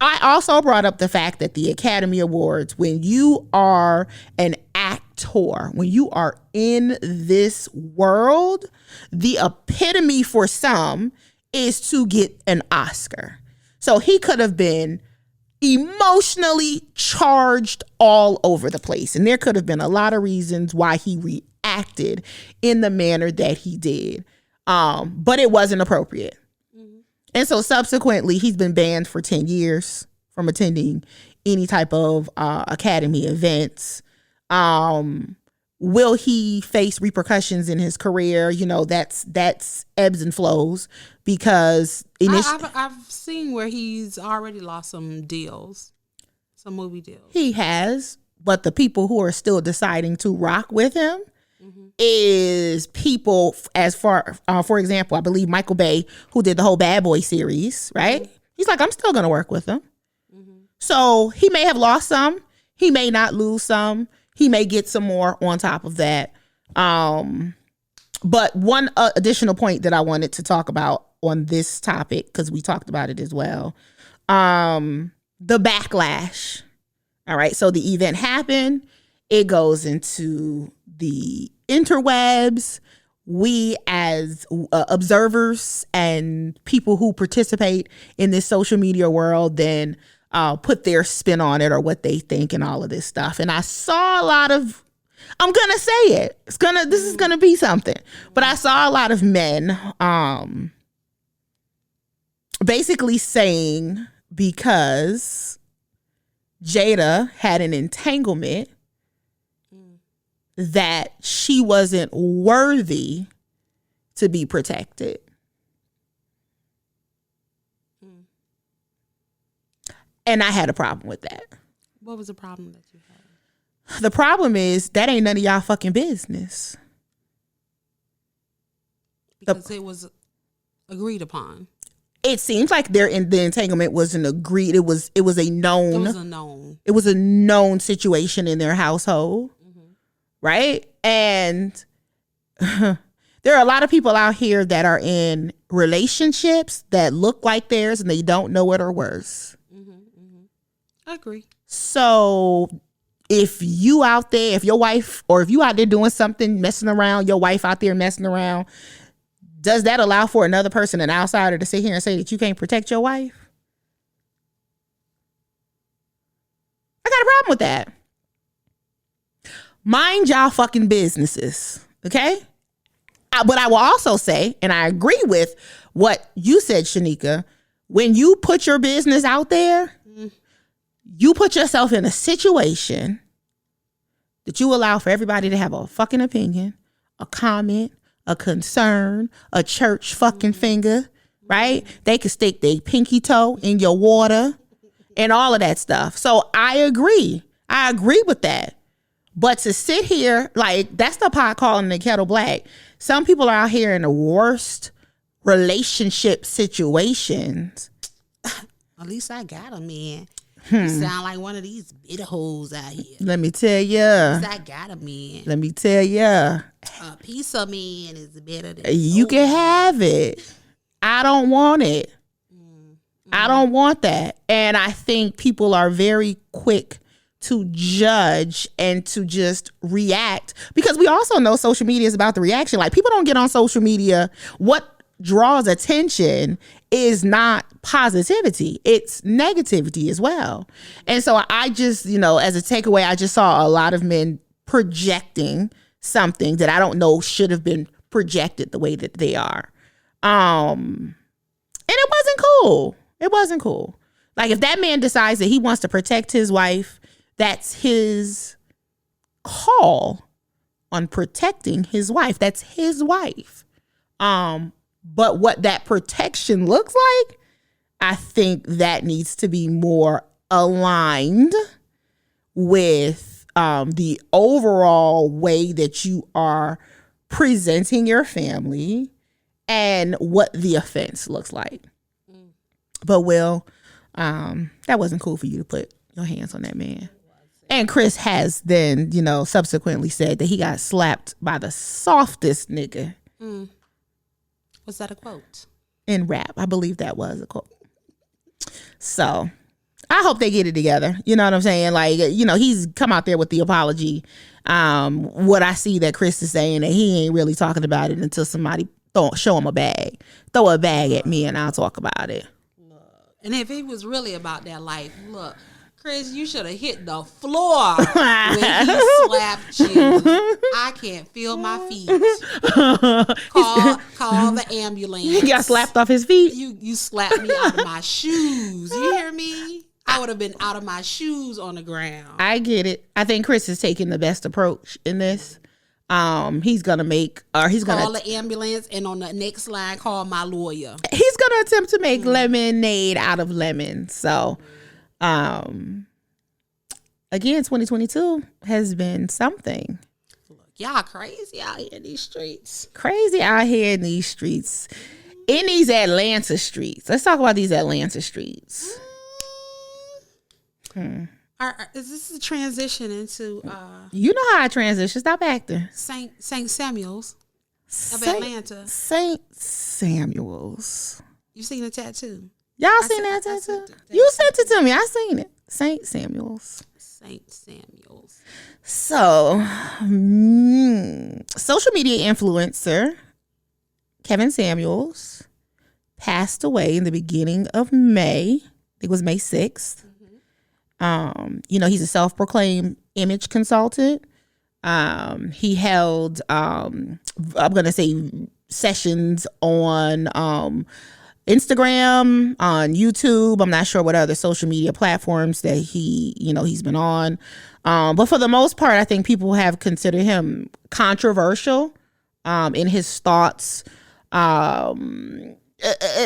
also brought up the fact that the Academy Awards, when you are an actor, actor, when you are in this world, the epitome for some is to get an Oscar. So he could have been emotionally charged all over the place. And there could have been a lot of reasons why he reacted in the manner that he did. But it wasn't appropriate. Mm-hmm. And so subsequently, he's been banned for 10 years from attending any type of Academy events. Will he face repercussions in his career? You know, that's ebbs and flows, because I've seen where he's already lost some deals, some movie deals. He has, but the people who are still deciding to rock with him is people as far, for example, I believe Michael Bay, who did the whole Bad Boy series, right? Mm-hmm. He's like, I'm still going to work with him. Mm-hmm. So he may have lost some. He may not lose some. He may get some more on top of that. But one additional point that I wanted to talk about on this topic, because we talked about it as well, the backlash. All right. So the event happened. It goes into the interwebs. We as observers and people who participate in this social media world then put their spin on it, or what they think, and all of this stuff. And I saw a lot of, I'm gonna say it, this is gonna be something, but I saw a lot of men basically saying because Jada had an entanglement that she wasn't worthy to be protected. And I had a problem with that. What was the problem that you had? The problem is that ain't none of y'all fucking business. Because it was agreed upon. It seems like the entanglement wasn't agreed. It was a known. It was a known. It was a known situation in their household, right? And there are a lot of people out here that are in relationships that look like theirs, and they don't know it, or worse. I agree. So if you out there, if your wife, or if you out there doing something, messing around, your wife out there messing around, does that allow for another person, an outsider, to sit here and say that you can't protect your wife? I got a problem with that. Mind y'all fucking businesses, okay? But I will also say, and I agree with what you said, Sheneka, when you put your business out there, you put yourself in a situation that you allow for everybody to have a fucking opinion, a comment, a concern, a church fucking finger, right? They could stick their pinky toe in your water and all of that stuff. So I agree. I agree with that. But to sit here, like, that's the pot calling the kettle black. Some people are out here in the worst relationship situations. At least I got a man. You sound like one of these bitter hoes out here. Let me tell you. I got a man. Let me tell you. A piece of man is better than you can have it. I don't want it. I don't want that. And I think people are very quick to judge and to just react, because we also know social media is about the reaction. Like, people don't get on social media. What draws attention is not positivity, it's negativity as well. And so I just, as a takeaway, I just saw a lot of men projecting something that I don't know should have been projected the way that they are. And it wasn't cool. It wasn't cool. Like, if that man decides that he wants to protect his wife, that's his call on protecting his wife. That's his wife. But what that protection looks like, I think that needs to be more aligned with the overall way that you are presenting your family and what the offense looks like. But Will, that wasn't cool for you to put your hands on that man. And Chris has then, subsequently said that he got slapped by the softest nigga. Was that a quote? In rap. I believe that was a quote. So I hope they get it together. You know what I'm saying? Like, he's come out there with the apology. What I see that Chris is saying that he ain't really talking about it until somebody show him a bag. Throw a bag at me and I'll talk about it. And if he was really about that life, look, Chris, you should have hit the floor when he slapped you. I can't feel my feet. Call the ambulance. He got slapped off his feet. You slapped me out of my shoes. You hear me? I would have been out of my shoes on the ground. I get it. I think Chris is taking the best approach in this. He's gonna call the ambulance, and on the next line, call my lawyer. He's gonna attempt to make lemonade out of lemon. So, again, 2022 has been something. Look, y'all crazy out here in these streets. Crazy out here in these streets. In these Atlanta streets. Let's talk about these Atlanta streets. Is this a transition into you know how I transition. Stop acting. Saint Samuel's of Atlanta. Saint Samuel's. You seen the tattoo? Y'all seen that tattoo? You sent it to me. I seen it. Saint Samuel's. Saint Samuel's. So, social media influencer Kevin Samuels passed away in the beginning of May. I think it was May 6th. He's a self-proclaimed image consultant. He held, I'm going to say, sessions on Instagram, on YouTube. I'm not sure what other social media platforms that he's been on. But for the most part, I think people have considered him controversial in his thoughts.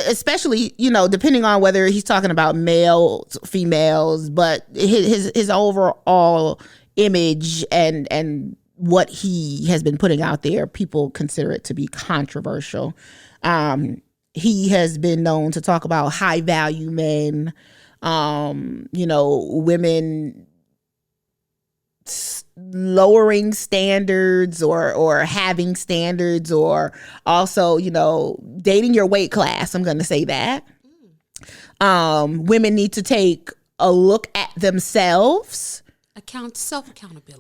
Especially, depending on whether he's talking about males, females, but his overall image and what he has been putting out there, people consider it to be controversial. He has been known to talk about high value men, women lowering standards or having standards, or also, dating your weight class. I'm going to say that. Women need to take a look at themselves.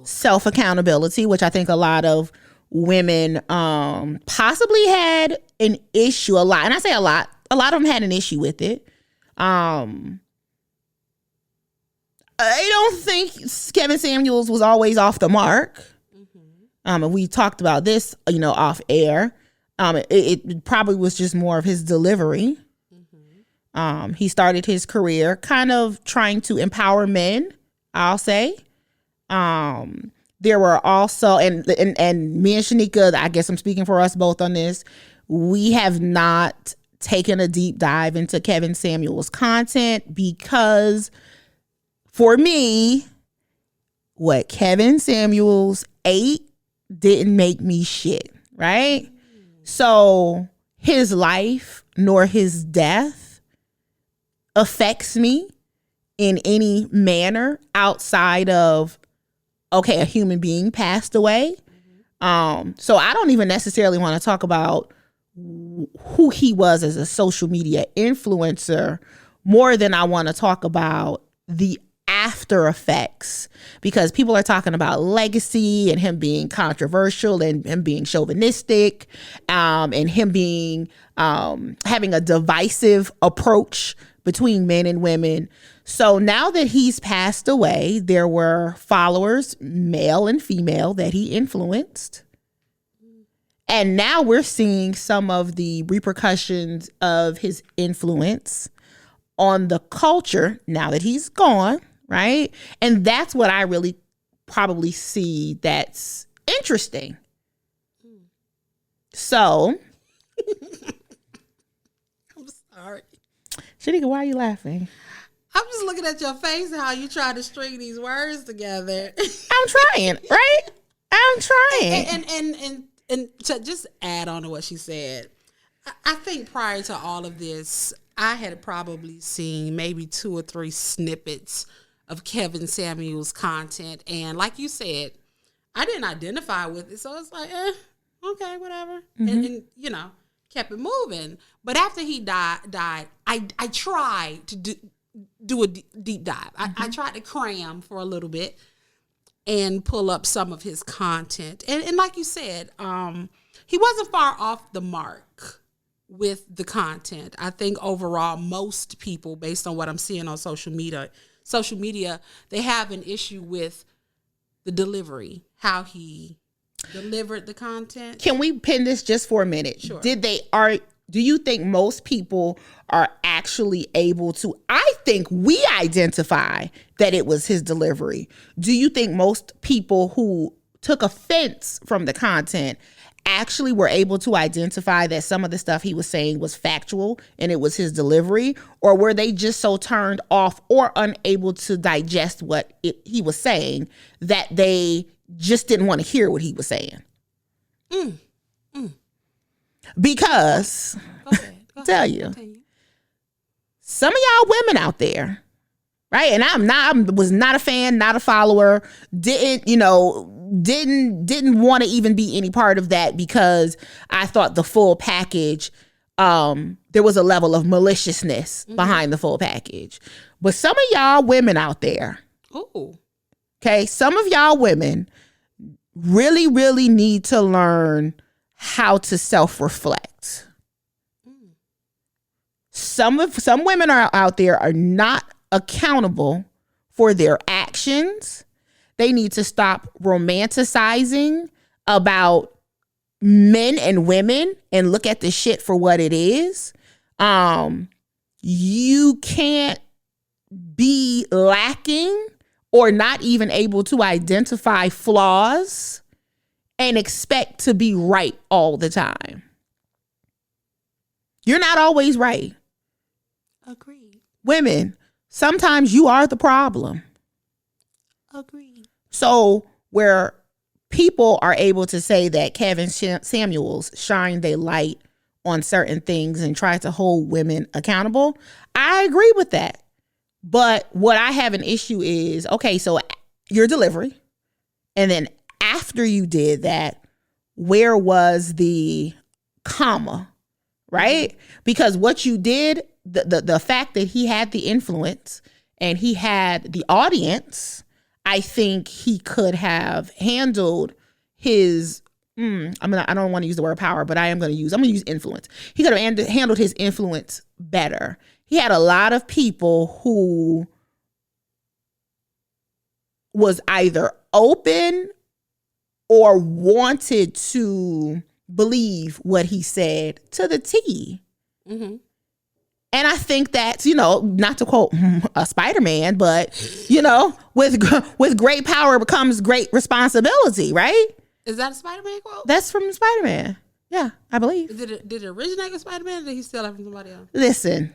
Self-accountability, which I think a lot of women possibly had an issue, and I say a lot of them had an issue with it. I don't think Kevin Samuels was always off the mark. And we talked about this, off air. It probably was just more of his delivery. He started his career kind of trying to empower men, I'll say. There were also, and me and Sheneka, I guess I'm speaking for us both on this, we have not taken a deep dive into Kevin Samuels' content because, for me, what Kevin Samuels ate didn't make me shit, right? So his life nor his death affects me in any manner outside of, okay, a human being passed away. So I don't even necessarily want to talk about who he was as a social media influencer more than I want to talk about the after effects, because people are talking about legacy and him being controversial and him being chauvinistic, and him being having a divisive approach between men and women. So now that he's passed away, there were followers, male and female, that he influenced. And now we're seeing some of the repercussions of his influence on the culture now that he's gone. Right. And that's what I really probably see that's interesting. So. I'm sorry. Sheneka, why are you laughing? I'm just looking at your face and how you try to string these words together. I'm trying, right? I'm trying. And to just add on to what she said, I think prior to all of this, I had probably seen maybe 2 or 3 snippets of Kevin Samuels' content, and like you said, I didn't identify with it, so it's like, okay, whatever, and kept it moving. But after he died, I tried to do a deep dive. I tried to cram for a little bit and pull up some of his content. And like you said, he wasn't far off the mark with the content. I think overall, most people, based on what I'm seeing on social media, they have an issue with the delivery, how he delivered the content. Can we pin this just for a minute? Sure. Do you think most people are actually able to? I think we identify that it was his delivery. Do you think most people who took offense from the content actually were able to identify that some of the stuff he was saying was factual and it was his delivery? Or were they just so turned off or unable to digest what he was saying that they just didn't want to hear what he was saying? Because Go ahead. tell you, some of y'all women out there, right? And I was not a fan, not a follower, didn't want to even be any part of that because I thought the full package, there was a level of maliciousness behind the full package. But some of y'all women out there, okay, some of y'all women really, really need to learn how to self-reflect. Some women are out there are not accountable for their actions. They need to stop romanticizing about men and women and look at the shit for what it is. You can't be lacking or not even able to identify flaws and expect to be right all the time. You're not always right. Agreed. Women, sometimes you are the problem. Agreed. So where people are able to say that Kevin Samuels shined a light on certain things and tried to hold women accountable, I agree with that. But what I have an issue is, okay, so your delivery, and then after you did that, where was the comma, right? Because what you did, the fact that he had the influence and he had the audience, I think he could have handled his, I don't want to use the word power, but I'm going to use influence. He could have handled his influence better. He had a lot of people who was either open or wanted to believe what he said to the T. Mm-hmm. And I think that's, not to quote a Spider-Man, but, with great power comes great responsibility, right? Is that a Spider-Man quote? That's from Spider-Man. Yeah, I believe. Did it originate with Spider-Man or did he steal it from somebody else? Listen,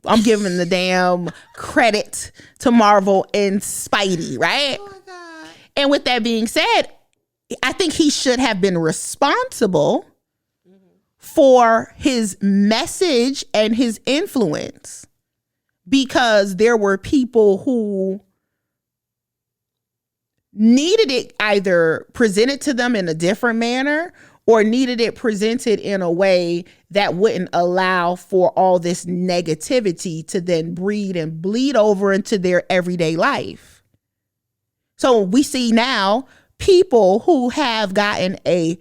I'm giving the damn credit to Marvel and Spidey, right? Oh, my God. And with that being said, I think he should have been responsible for his message and his influence, because there were people who needed it either presented to them in a different manner or needed it presented in a way that wouldn't allow for all this negativity to then breed and bleed over into their everyday life. So we see now people who have gotten a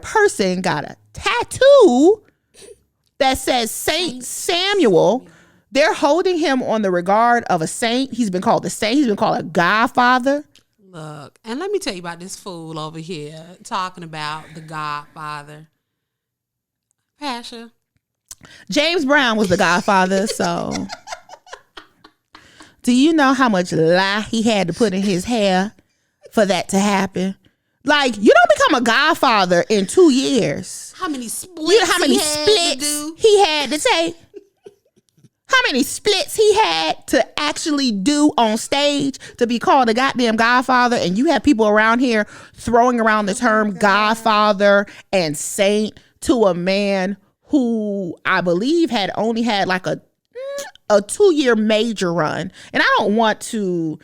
person got a tattoo that says Saint Samuel. They're holding him on the regard of a saint. He's been called a saint. He's been called a godfather. Look, and let me tell you about this fool over here talking about the Godfather. Pasha. James Brown was the godfather, so do you know how much lye he had to put in his hair for that to happen? Like, you don't become a godfather in 2 years. How many splits he had to take? How many splits he had to actually do on stage to be called a goddamn godfather? And you have people around here throwing around the term godfather and saint to a man who I believe had only had like a 2-year major run. And I don't want to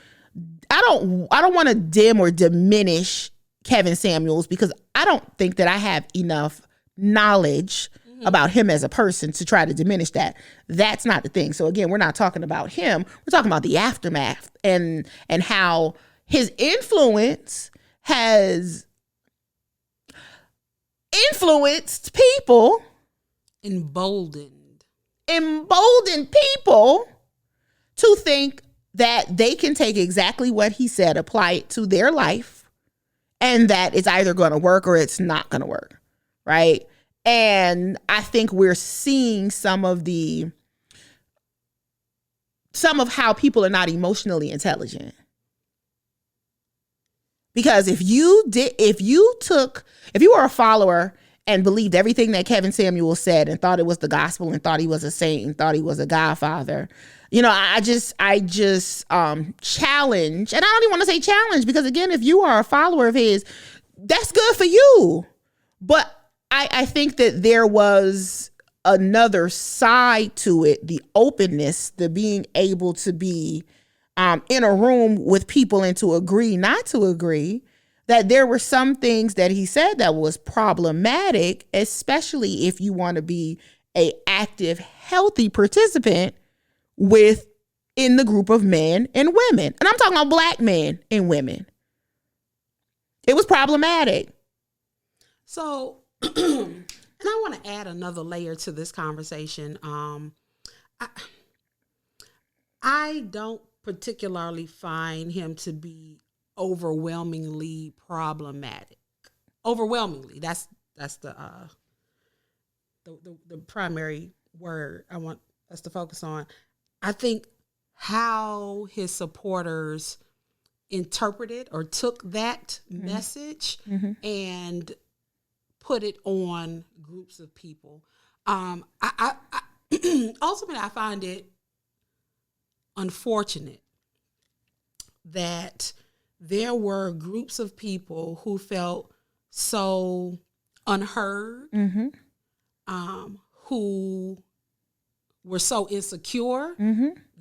dim or diminish Kevin Samuels, because I don't think that I have enough knowledge about him as a person to try to diminish that. That's not the thing. So again, we're not talking about him. We're talking about the aftermath and how his influence has influenced people, Emboldened people to think that they can take exactly what he said, apply it to their life, and that it's either going to work or it's not going to work, right? And I think we're seeing some of how people are not emotionally intelligent. Because if you were a follower and believed everything that Kevin Samuel said and thought it was the gospel and thought he was a saint and thought he was a godfather, I just challenge, and I don't even want to say challenge, because again, if you are a follower of his, that's good for you. But I think that there was another side to it, the openness, the being able to be in a room with people and to agree, not to agree, that there were some things that he said that was problematic, especially if you want to be a active, healthy participant in the group of men and women. And I'm talking about black men and women. It was problematic. So, and I want to add another layer to this conversation. I don't particularly find him to be overwhelmingly problematic. Overwhelmingly, that's the primary word I want us to focus on. I think how his supporters interpreted or took that message and put it on groups of people. I ultimately, I find it unfortunate that there were groups of people who felt so unheard, who were so insecure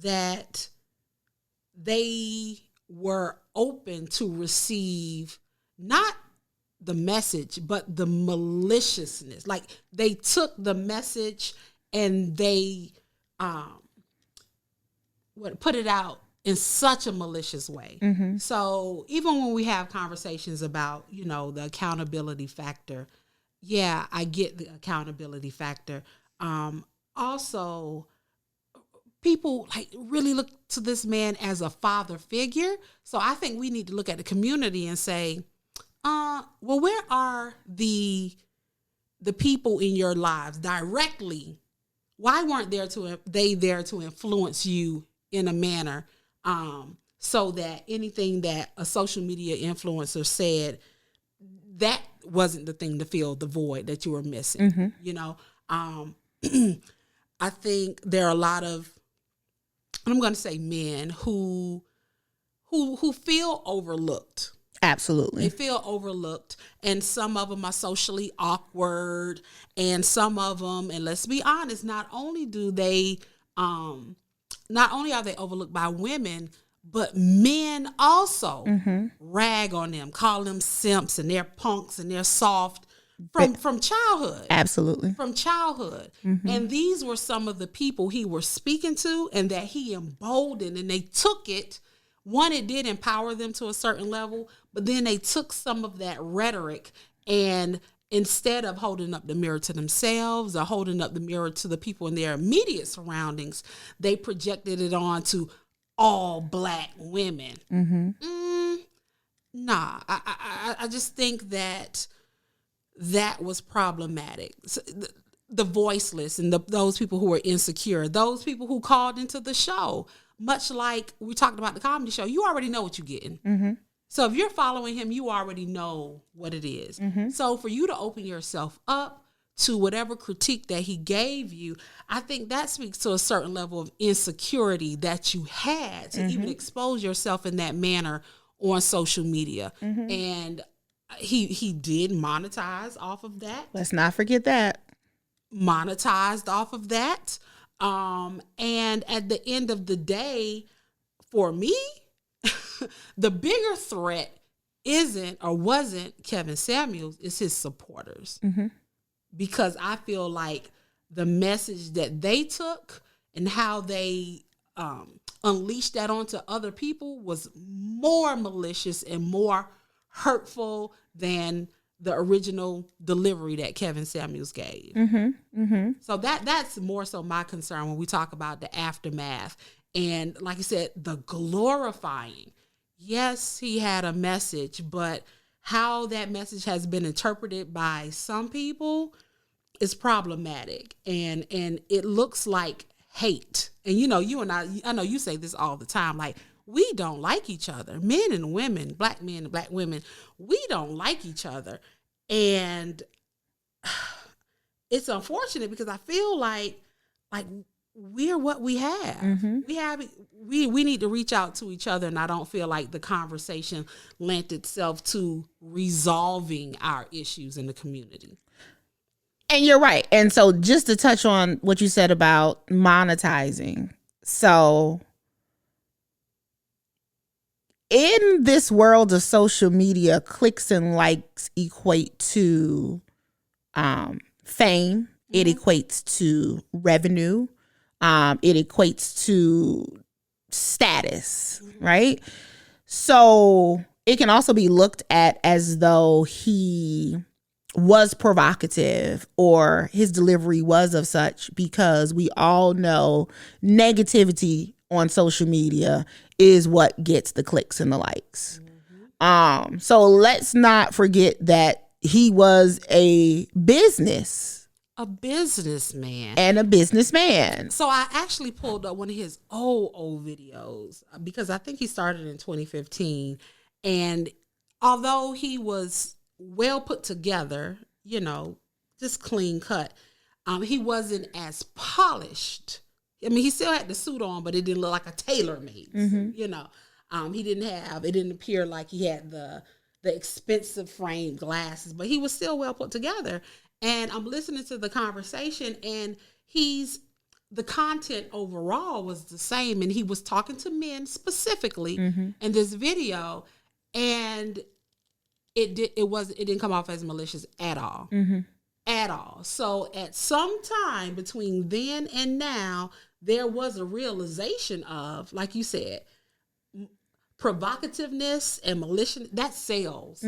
that they were open to receive not the message, but the maliciousness. Like, they took the message and they put it out in such a malicious way. So even when we have conversations about, the accountability factor, yeah, I get the accountability factor. Also, people really look to this man as a father figure. So I think we need to look at the community and say, well, where are the people in your lives directly? Why weren't they there to influence you in a manner so that anything that a social media influencer said, that wasn't the thing to fill the void that you were missing? I think there are a lot of, and I'm going to say men who feel overlooked. Absolutely. They feel overlooked, and some of them are socially awkward, and some of them, and let's be honest, not only are they overlooked by women, but men also rag on them, call them simps, and they're punks, and they're soft from childhood. Absolutely. From childhood. And these were some of the people he was speaking to and that he emboldened, and they took it. One, it did empower them to a certain level, but then they took some of that rhetoric, and instead of holding up the mirror to themselves or holding up the mirror to the people in their immediate surroundings, they projected it on to all black women. Nah, I just think that was problematic. So the voiceless and those people who are insecure, those people who called into the show, much like we talked about the comedy show, you already know what you're getting. So if you're following him, you already know what it is. So for you to open yourself up to whatever critique that he gave you, I think that speaks to a certain level of insecurity that you had to even expose yourself in that manner on social media. And he did monetize off of that. Let's not forget that. Monetized off of that. And at the end of the day, for me, the bigger threat isn't or wasn't Kevin Samuels, it's his supporters. because I feel like the message that they took and how they unleashed that onto other people was more malicious and more hurtful than the original delivery that Kevin Samuels gave. So that's more so my concern when we talk about the aftermath. And like I said, the glorifying. Yes, he had a message, but how that message has been interpreted by some people is problematic. And it looks like hate. And you know, you and I know you say this all the time, like, we don't like each other. Men and women, black men and black women, we don't like each other. And it's unfortunate because I feel like we're what we have. We need to reach out to each other, and I don't feel like the conversation lent itself to resolving our issues in the community. And you're right. And so just to touch on what you said about monetizing. So in this world of social media, clicks and likes equate to fame. It equates to revenue. It equates to status, right? So it can also be looked at as though he was provocative or his delivery was of such, because we all know negativity on social media is what gets the clicks and the likes. So let's not forget that he was a businessman. And a businessman. So I actually pulled up one of his old videos because I think he started in 2015. And although he was well put together, you know, just clean cut, he wasn't as polished. I mean, he still had the suit on, but it didn't look like a tailor-made suit, you know. It didn't appear like he had the expensive framed glasses, but he was still well put together. And I'm listening to the conversation, and the content overall was the same, and he was talking to men specifically in this video, and it didn't come off as malicious at all. At all. So at some time between then and now, there was a realization of, like you said, provocativeness and malicious, that sells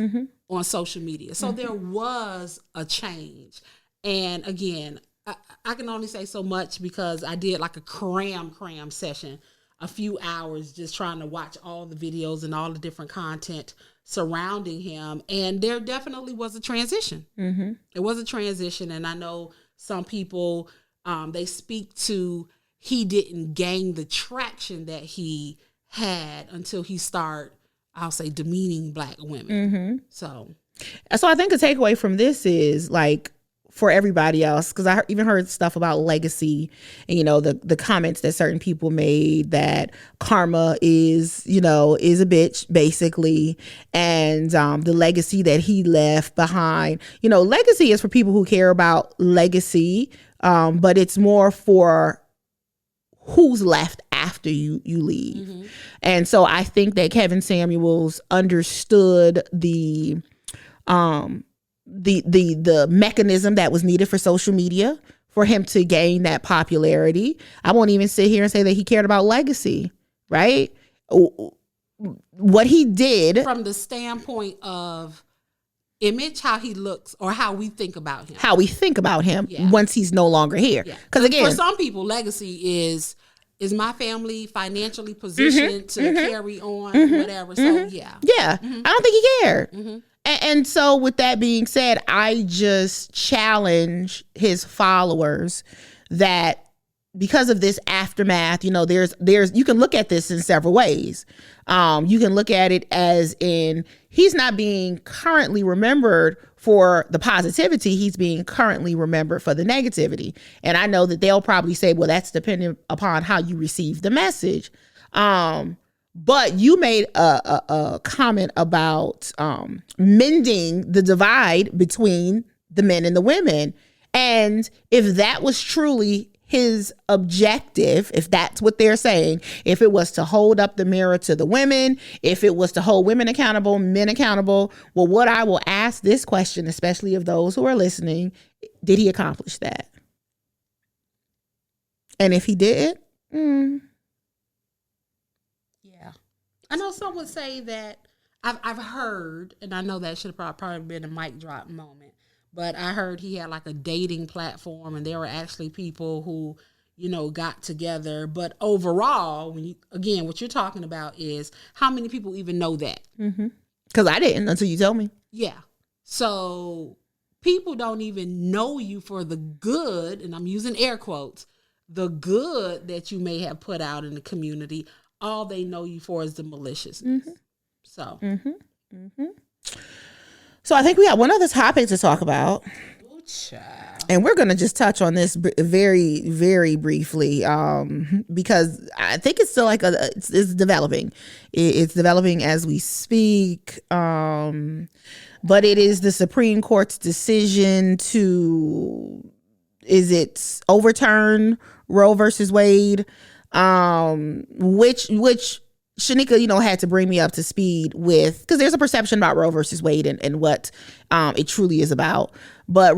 on social media. So there was a change. And again, I can only say so much because I did like a cram session, a few hours just trying to watch all the videos and all the different content surrounding him. And there definitely was a transition. It was a transition. And I know some people, they speak to, he didn't gain the traction that he had until he started, I'll say, demeaning black women. So I think the takeaway from this is, like, for everybody else, because I even heard stuff about legacy and, you know, the comments that certain people made that karma is a bitch, basically. And the legacy that he left behind, you know, legacy is for people who care about legacy, but it's more for who's left after you leave. And so I think that Kevin Samuels understood the mechanism that was needed for social media for him to gain that popularity. I won't even sit here and say that he cared about legacy, right? What he did from the standpoint of image, how he looks, or how we think about him. Once he's no longer here. Because again, for some people, legacy is my family financially positioned to carry on, whatever. So I don't think he cared. And so with that being said, I just challenge his followers that because of this aftermath, you know, there's you can look at this in several ways. You can look at it as in, he's not being currently remembered for the positivity, he's being currently remembered for the negativity. And I know that they'll probably say, well, that's dependent upon how you receive the message. But you made a comment about mending the divide between the men and the women. And if that was truly his objective, if that's what they're saying, if it was to hold up the mirror to the women, if it was to hold women accountable, men accountable, well, what I will ask this question, especially of those who are listening, Did he accomplish that? And if he didn't, yeah. I know some would say that I've heard, and I know that should have probably been a mic drop moment, but I heard he had like a dating platform, and there were actually people who, got together. But overall, what you're talking about is how many people even know that? Because I didn't until you told me. Yeah. So people don't even know you for the good, and I'm using air quotes, the good that you may have put out in the community. All they know you for is the maliciousness. So. So I think we have one other topic to talk about. Ooh, child. And we're going to just touch on this very, very briefly because I think it's still like it's developing. It's developing as we speak. But it is the Supreme Court's decision to, overturn Roe versus Wade, which Sheneka, had to bring me up to speed with, because there's a perception about Roe versus Wade and what it truly is about. But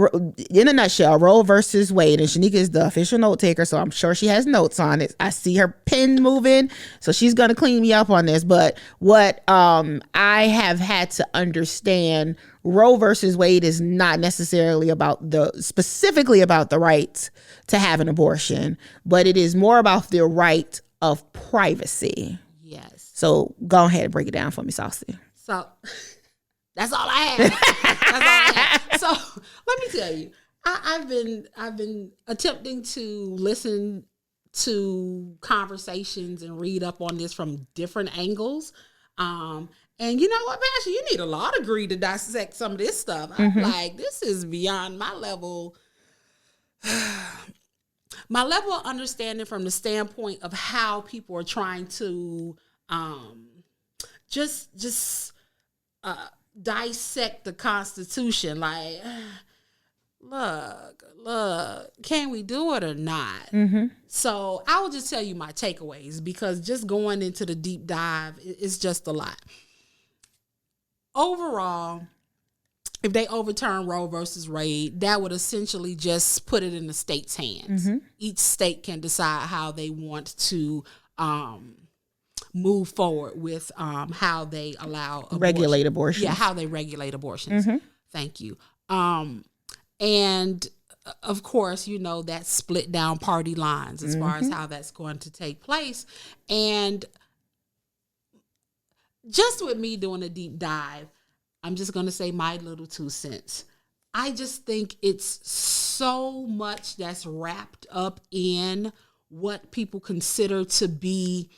in a nutshell, Roe versus Wade, and Sheneka is the official note taker, so I'm sure she has notes on it. I see her pen moving, so she's going to clean me up on this. But what I have had to understand, Roe versus Wade is not necessarily specifically about the right to have an abortion, but it is more about the right of privacy. Yes. So go ahead and break it down for me, Saucy. So that's all I have. So let me tell you, I've been attempting to listen to conversations and read up on this from different angles. And you know what, Pasha, you need a law degree to dissect some of this stuff. I'm like, this is beyond my level. My level of understanding from the standpoint of how people are trying to dissect the Constitution. Like, look, can we do it or not? So I will just tell you my takeaways, because just going into the deep dive is just a lot. Overall, if they overturn Roe versus Wade, that would essentially just put it in the state's hands. Each state can decide how they want to move forward with how they allow regulate abortion. Yeah, how they regulate abortions. Thank you. And of course, that split down party lines as far as how that's going to take place. And just with me doing a deep dive, I'm just going to say my little 2 cents. I just think it's so much that's wrapped up in what people consider to be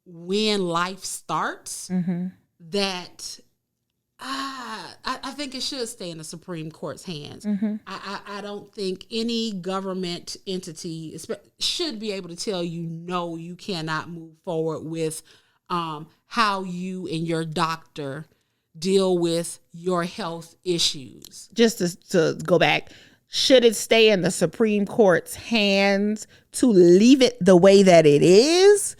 when life starts, that I think it should stay in the Supreme Court's hands. I don't think any government entity should be able to tell you, no, you cannot move forward with how you and your doctor deal with your health issues. Just to go back, should it stay in the Supreme Court's hands to leave it the way that it is?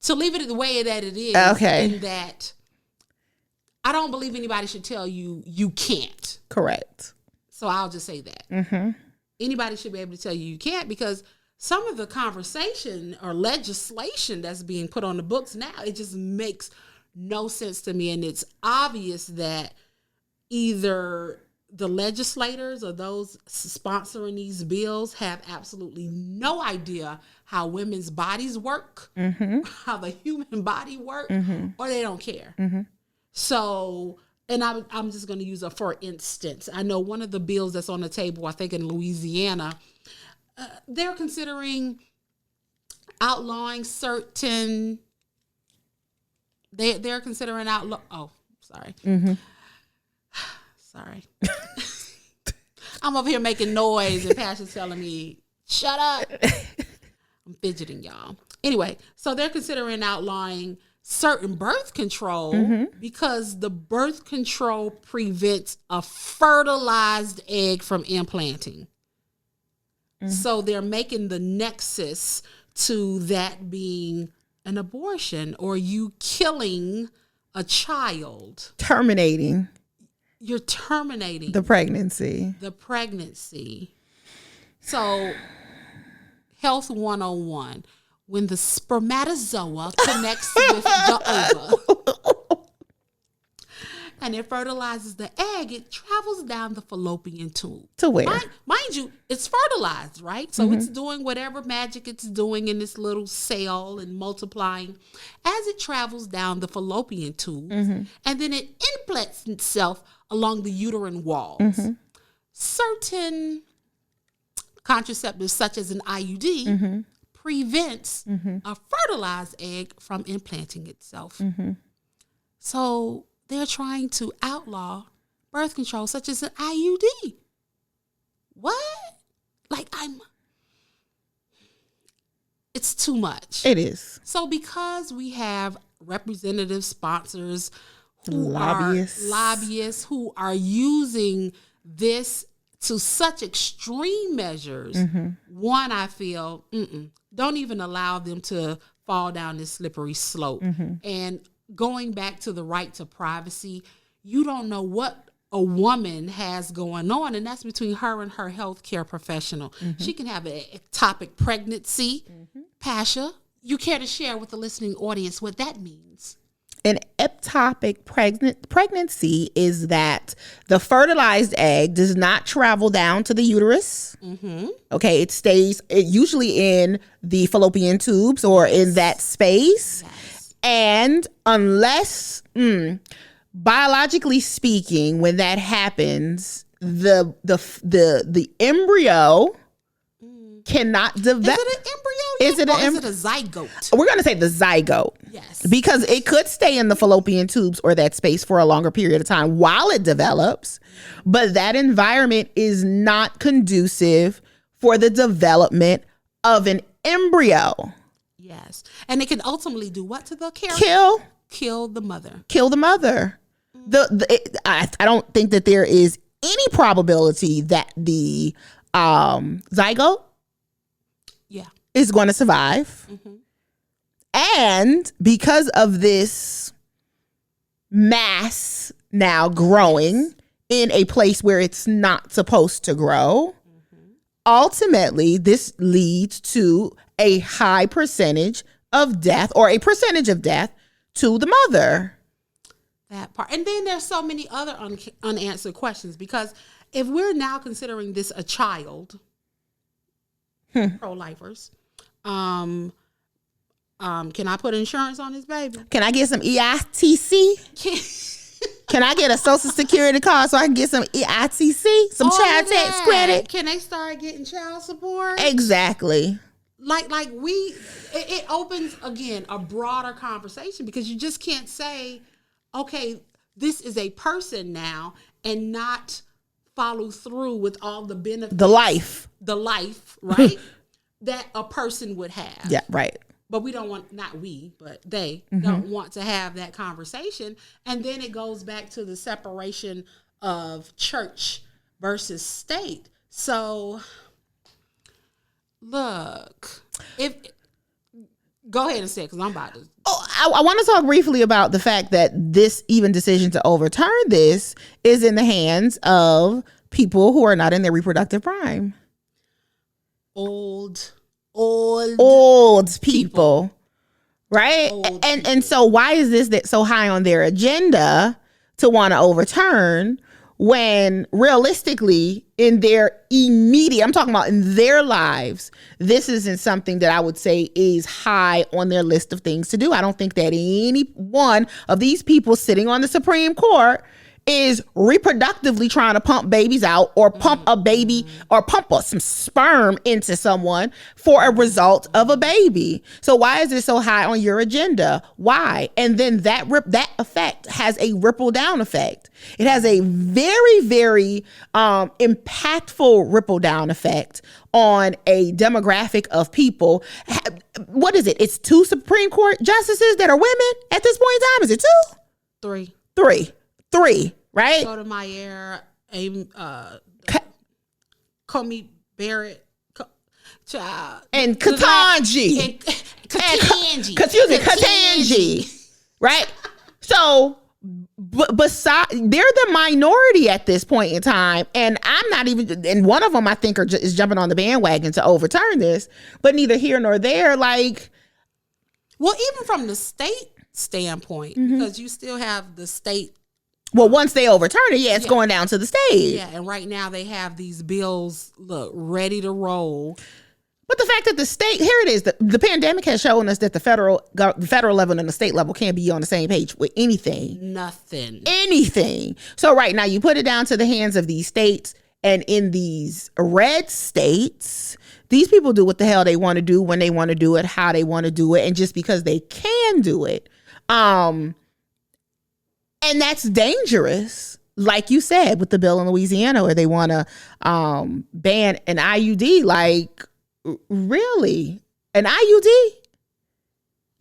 To leave it the way that it is. Okay. And that I don't believe anybody should tell you you can't. Correct. So I'll just say that. Anybody should be able to tell you can't, because some of the conversation or legislation that's being put on the books now, it just makes no sense to me. And it's obvious that either the legislators or those sponsoring these bills have absolutely no idea how women's bodies work, how the human body works, or they don't care. So, and I'm just going to use for instance. I know one of the bills that's on the table, I think in Louisiana, they're considering outlawing certain. They're considering outlaw. Oh, sorry. Sorry. I'm over here making noise and Pasha's telling me, shut up. I'm fidgeting, y'all. Anyway, so they're considering outlawing certain birth control because the birth control prevents a fertilized egg from implanting. So they're making the nexus to that being an abortion or you killing a child. Terminating. you're terminating the pregnancy. So, Health 101, when the spermatozoa connects with the ova and it fertilizes the egg, it travels down the fallopian tube. To where? Mind you, it's fertilized, right? So it's doing whatever magic it's doing in this little cell and multiplying as it travels down the fallopian tube. And then it implants itself along the uterine walls. Certain contraceptives, such as an IUD, prevents a fertilized egg from implanting itself. So they're trying to outlaw birth control, such as an IUD. What? It's too much. It is. So because we have representative sponsors who Lobbyists. are lobbyists who are using this to such extreme measures, one, I feel, don't even allow them to fall down this slippery slope. And going back to the right to privacy, you don't know what a woman has going on, and that's between her and her healthcare professional. She can have an ectopic pregnancy. Pasha, you care to share with the listening audience what that means? An ectopic pregnancy is that the fertilized egg does not travel down to the uterus. Okay, it stays usually in the fallopian tubes or in that space. And unless, biologically speaking, when that happens, the embryo cannot develop. Is it an embryo? Is it a zygote? We're going to say the zygote. Yes. Because it could stay in the fallopian tubes or that space for a longer period of time while it develops. But that environment is not conducive for the development of an embryo. Yes. And it can ultimately do what to the carrier? Kill the mother. Kill the mother. I don't think that there is any probability that the zygote is going to survive. And because of this mass now growing in a place where it's not supposed to grow, ultimately this leads to a high percentage of death or a percentage of death to the mother. That part. And then there's so many other unanswered questions, because if we're now considering this a child, pro-lifers, can I put insurance on this baby? Can I get some EITC? Can I get a social security card so I can get some EITC, some child tax credit? Can they start getting child support? Exactly. It opens again a broader conversation, because you just can't say, okay, this is a person now, and not follow through with all the benefits, the life, right? that a person would have. Yeah, right. But we don't want, not we, but they don't want to have that conversation. And then it goes back to the separation of church versus state. So, look, go ahead and say it, because I'm about to. I want to talk briefly about the fact that this even decision to overturn this is in the hands of people who are not in their reproductive prime. Old people, right? And so why is this that so high on their agenda to want to overturn, when realistically in their immediate, I'm talking about in their lives, this isn't something that I would say is high on their list of things to do. I don't think that any one of these people sitting on the Supreme Court is reproductively trying to pump babies out, or pump a baby, or pump some sperm into someone for a result of a baby. So why is it so high on your agenda? Why? And then that effect has a ripple down effect. It has a very, very impactful ripple down effect on a demographic of people. What is it? It's 2 Supreme Court justices that are women at this point in time. Is it 2? 3, right? Sotomayor, Comey Barrett, and Ketanji. Ketanji, right? So But beside, they're the minority at this point in time, and I'm not even. And one of them, I think, is jumping on the bandwagon to overturn this. But neither here nor there. Like, well, even from the state standpoint, because you still have the state. Well, once they overturn it, it's going down to the state. Yeah, and right now they have these bills ready to roll. But the fact that the state, here it is, the pandemic has shown us that the federal level and the state level can't be on the same page with anything. Anything. So right now you put it down to the hands of these states, and in these red states, these people do what the hell they want to do, when they want to do it, how they want to do it, and just because they can do it. And that's dangerous. Like you said, with the bill in Louisiana where they want to ban an IUD, like, really? An IUD?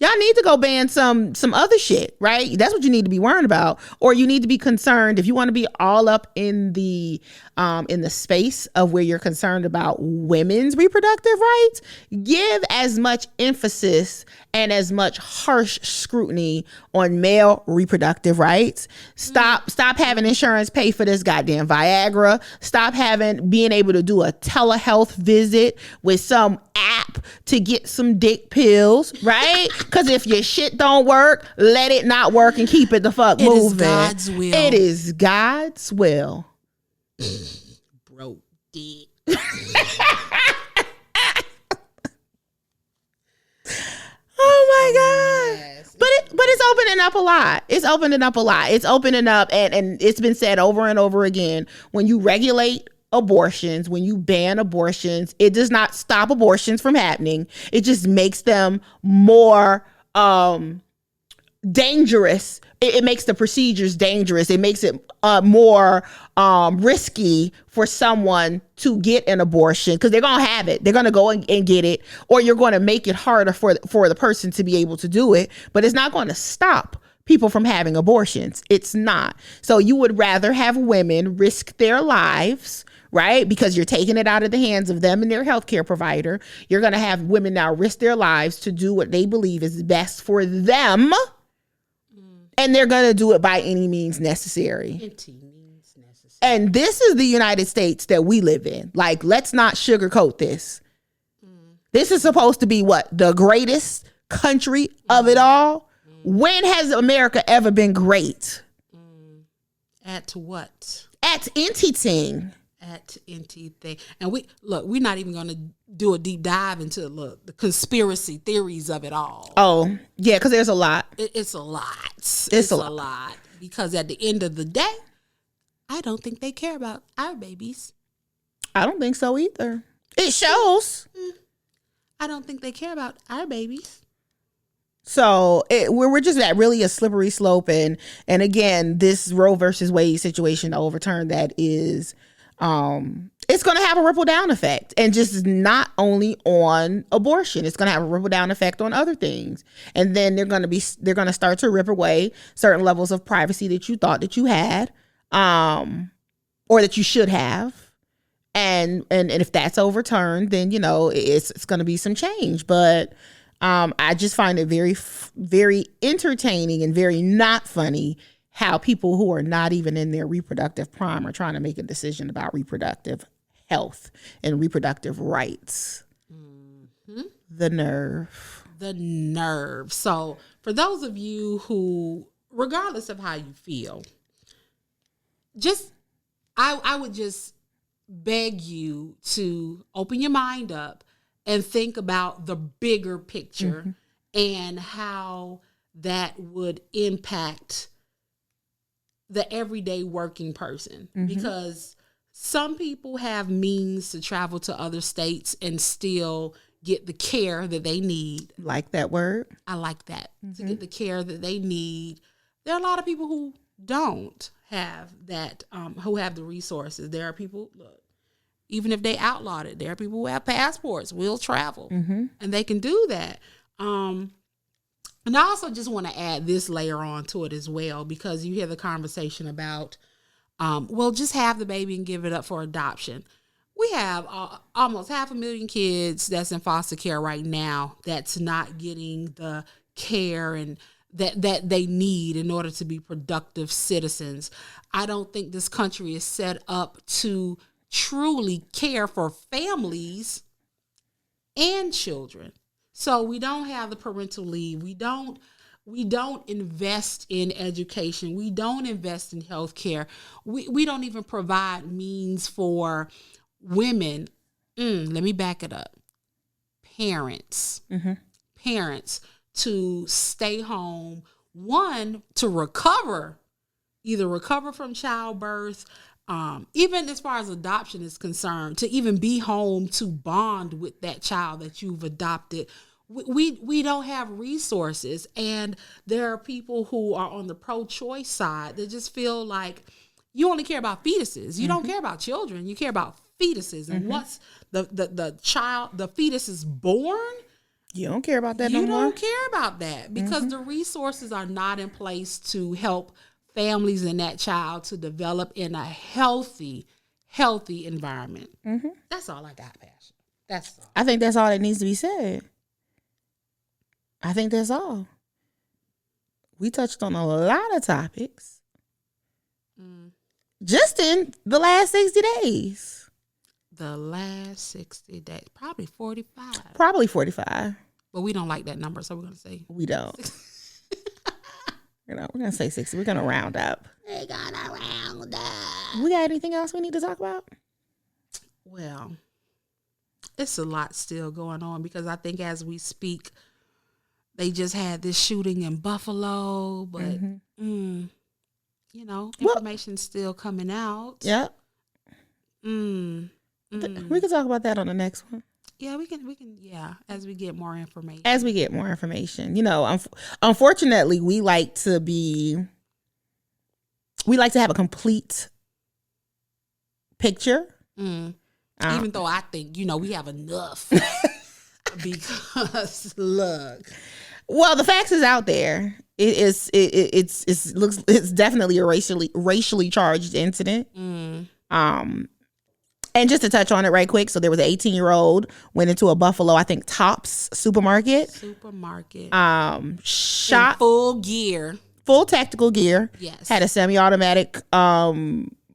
Y'all need to go ban some other shit, right? That's what you need to be worrying about. Or you need to be concerned, if you want to be all up in the space of where you're concerned about women's reproductive rights, give as much emphasis and as much harsh scrutiny on male reproductive rights. Stop having insurance pay for this goddamn Viagra. Stop being able to do a telehealth visit with some app to get some dick pills, right? Because if your shit don't work, let it not work and keep it the fuck moving. It is God's will. It is God's will. Broke dick. Oh my God. Yes. But it's opening up a lot. It's opening up, and it's been said over and over again, when you regulate abortions, when you ban abortions, it does not stop abortions from happening. It just makes them more dangerous. It makes the procedures dangerous. It makes it more risky for someone to get an abortion, because they're going to have it. They're going to go and get it, or you're going to make it harder for the person to be able to do it. But it's not going to stop people from having abortions. It's not. So you would rather have women risk their lives, right? Because you're taking it out of the hands of them and their healthcare provider. You're going to have women now risk their lives to do what they believe is best for them. And they're going to do it by any means necessary. And this is the United States that we live in. Like, let's not sugarcoat this. This is supposed to be what? The greatest country of it all? When has America ever been great? At what? At anything. At anything. And we're not even going to do a deep dive into the conspiracy theories of it all. Oh, yeah, because there's a lot. It's a lot. It's a lot. Because at the end of the day, I don't think they care about our babies. I don't think so either. It shows. I don't think they care about our babies. So we're just at really a slippery slope. And again, this Roe versus Wade situation, to overturn that, is it's going to have a ripple down effect, and just not only on abortion. It's going to have a ripple down effect on other things. And then they're going to start to rip away certain levels of privacy that you thought that you had, or that you should have. And if that's overturned, then, it's going to be some change. But I just find it very, very entertaining and very not funny how people who are not even in their reproductive prime are trying to make a decision about reproductive health and reproductive rights. Mm-hmm. The nerve. So for those of you who, regardless of how you feel, I would just beg you to open your mind up and think about the bigger picture, and how that would impact the everyday working person. Because some people have means to travel to other states and still get the care that they need. Like that word? I like that. To get the care that they need. There are a lot of people who don't have that, who have the resources. There are people, even if they outlawed it, there are people who have passports, will travel, and they can do that. And I also just want to add this layer on to it as well, because you hear the conversation about, just have the baby and give it up for adoption. We have almost 500,000 kids that's in foster care right now that's not getting the care and that they need in order to be productive citizens. I don't think this country is set up to truly care for families and children. So we don't have the parental leave. We don't invest in education. We don't invest in healthcare. We don't even provide means for women. Let me back it up. Parents to stay home, one, to recover from childbirth, even as far as adoption is concerned, to even be home to bond with that child that you've adopted. We don't have resources, and there are people who are on the pro-choice side that just feel like you only care about fetuses. You don't care about children. You care about fetuses. And once the fetus is born, you don't care about that no more. You don't care about that because the resources are not in place to help families and that child to develop in a healthy environment. That's all I got, Pasha. That's all. I think that's all that needs to be said. I think that's all. We touched on a lot of topics just in the last 60 days. The last 60 days. Probably 45. Probably 45. But we don't like that number, so we're going to say. We don't. We're going to say 60. We're going to round up. We're going to round up. We got anything else we need to talk about? Well, it's a lot still going on because I think as we speak, they just had this shooting in Buffalo, but, information's still coming out. Yep. We can talk about that on the next one. Yeah, we can. As we get more information. Unfortunately, we like to have a complete picture. Even though I think, we have enough. Because look. Well, the facts is out there. It's definitely a racially charged incident. And just to touch on it right quick, so there was an 18-year-old went into a Buffalo, I think Tops supermarket. Shot in full gear, full tactical gear. Yes, had a semi-automatic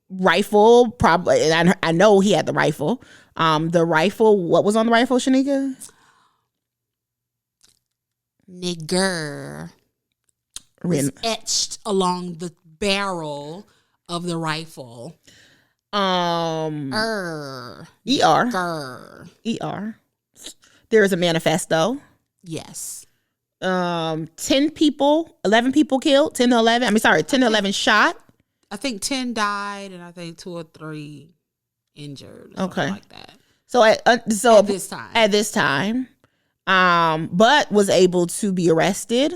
rifle. Probably, I know he had the rifle. The rifle. What was on the rifle, Sheneka? Nigger was etched along the barrel of the rifle. ER. There is a manifesto. Yes. 11 people killed. 10 to 11 shot. I think 10 died, and I think 2 or 3 injured. Okay, like that. So at this time, but was able to be arrested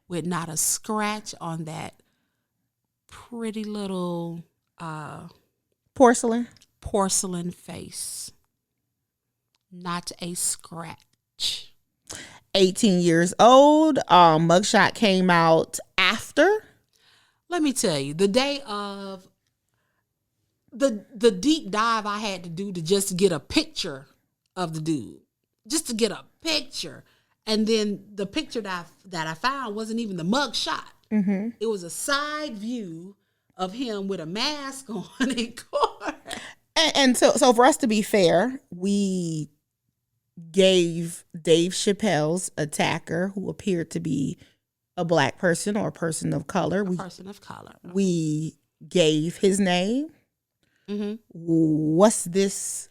with not a scratch on that pretty little porcelain face. Not a scratch. 18 years old. Mugshot came out after. Let me tell you, the day of the deep dive I had to do to just get a picture of the dude. Just to get a picture. And then the picture that I found wasn't even the mugshot. It was a side view of him with a mask on in court. And so for us to be fair, we gave Dave Chappelle's attacker, who appeared to be a black person or a person of color. We gave his name. What's this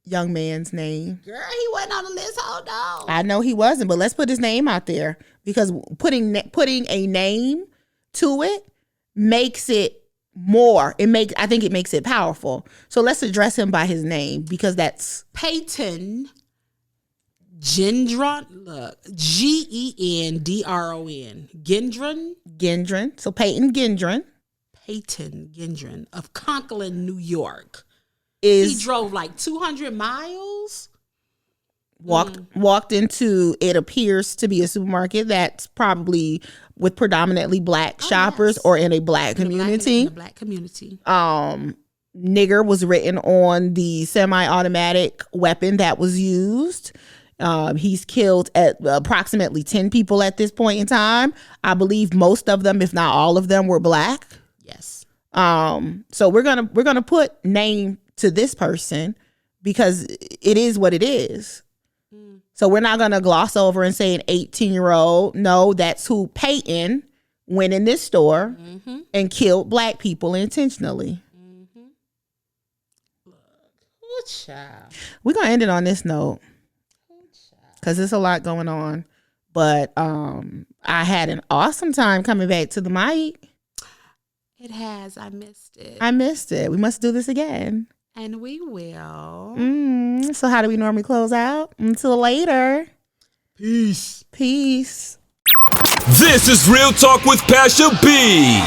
young man's name? Girl, he wasn't on the list. Hold on. I know he wasn't, but let's put his name out there, because putting a name to it makes it more. I think it makes it powerful. So let's address him by his name, because that's Peyton Gendron. Look, Gendron. Gendron. So Peyton Gendron of Conklin, New York. He drove like 200 miles. Walked into, it appears to be a supermarket that's probably with predominantly black shoppers, or in a black community. Nigger was written on the semi-automatic weapon that was used. He's killed at approximately 10 people at this point in time. I believe most of them, if not all of them, were black. Yes. So we're gonna put name to this person because it is what it is. So we're not gonna gloss over and say an 18-year-old. No, that's who Peyton went in this store and killed black people intentionally. Ooh, child. We're gonna end it on this note because there's a lot going on. But I had an awesome time coming back to the mic. It has. I missed it. I missed it. We must do this again. And we will. So how do we normally close out? Until later. Peace. Peace. This is Real Talk with Pasha B.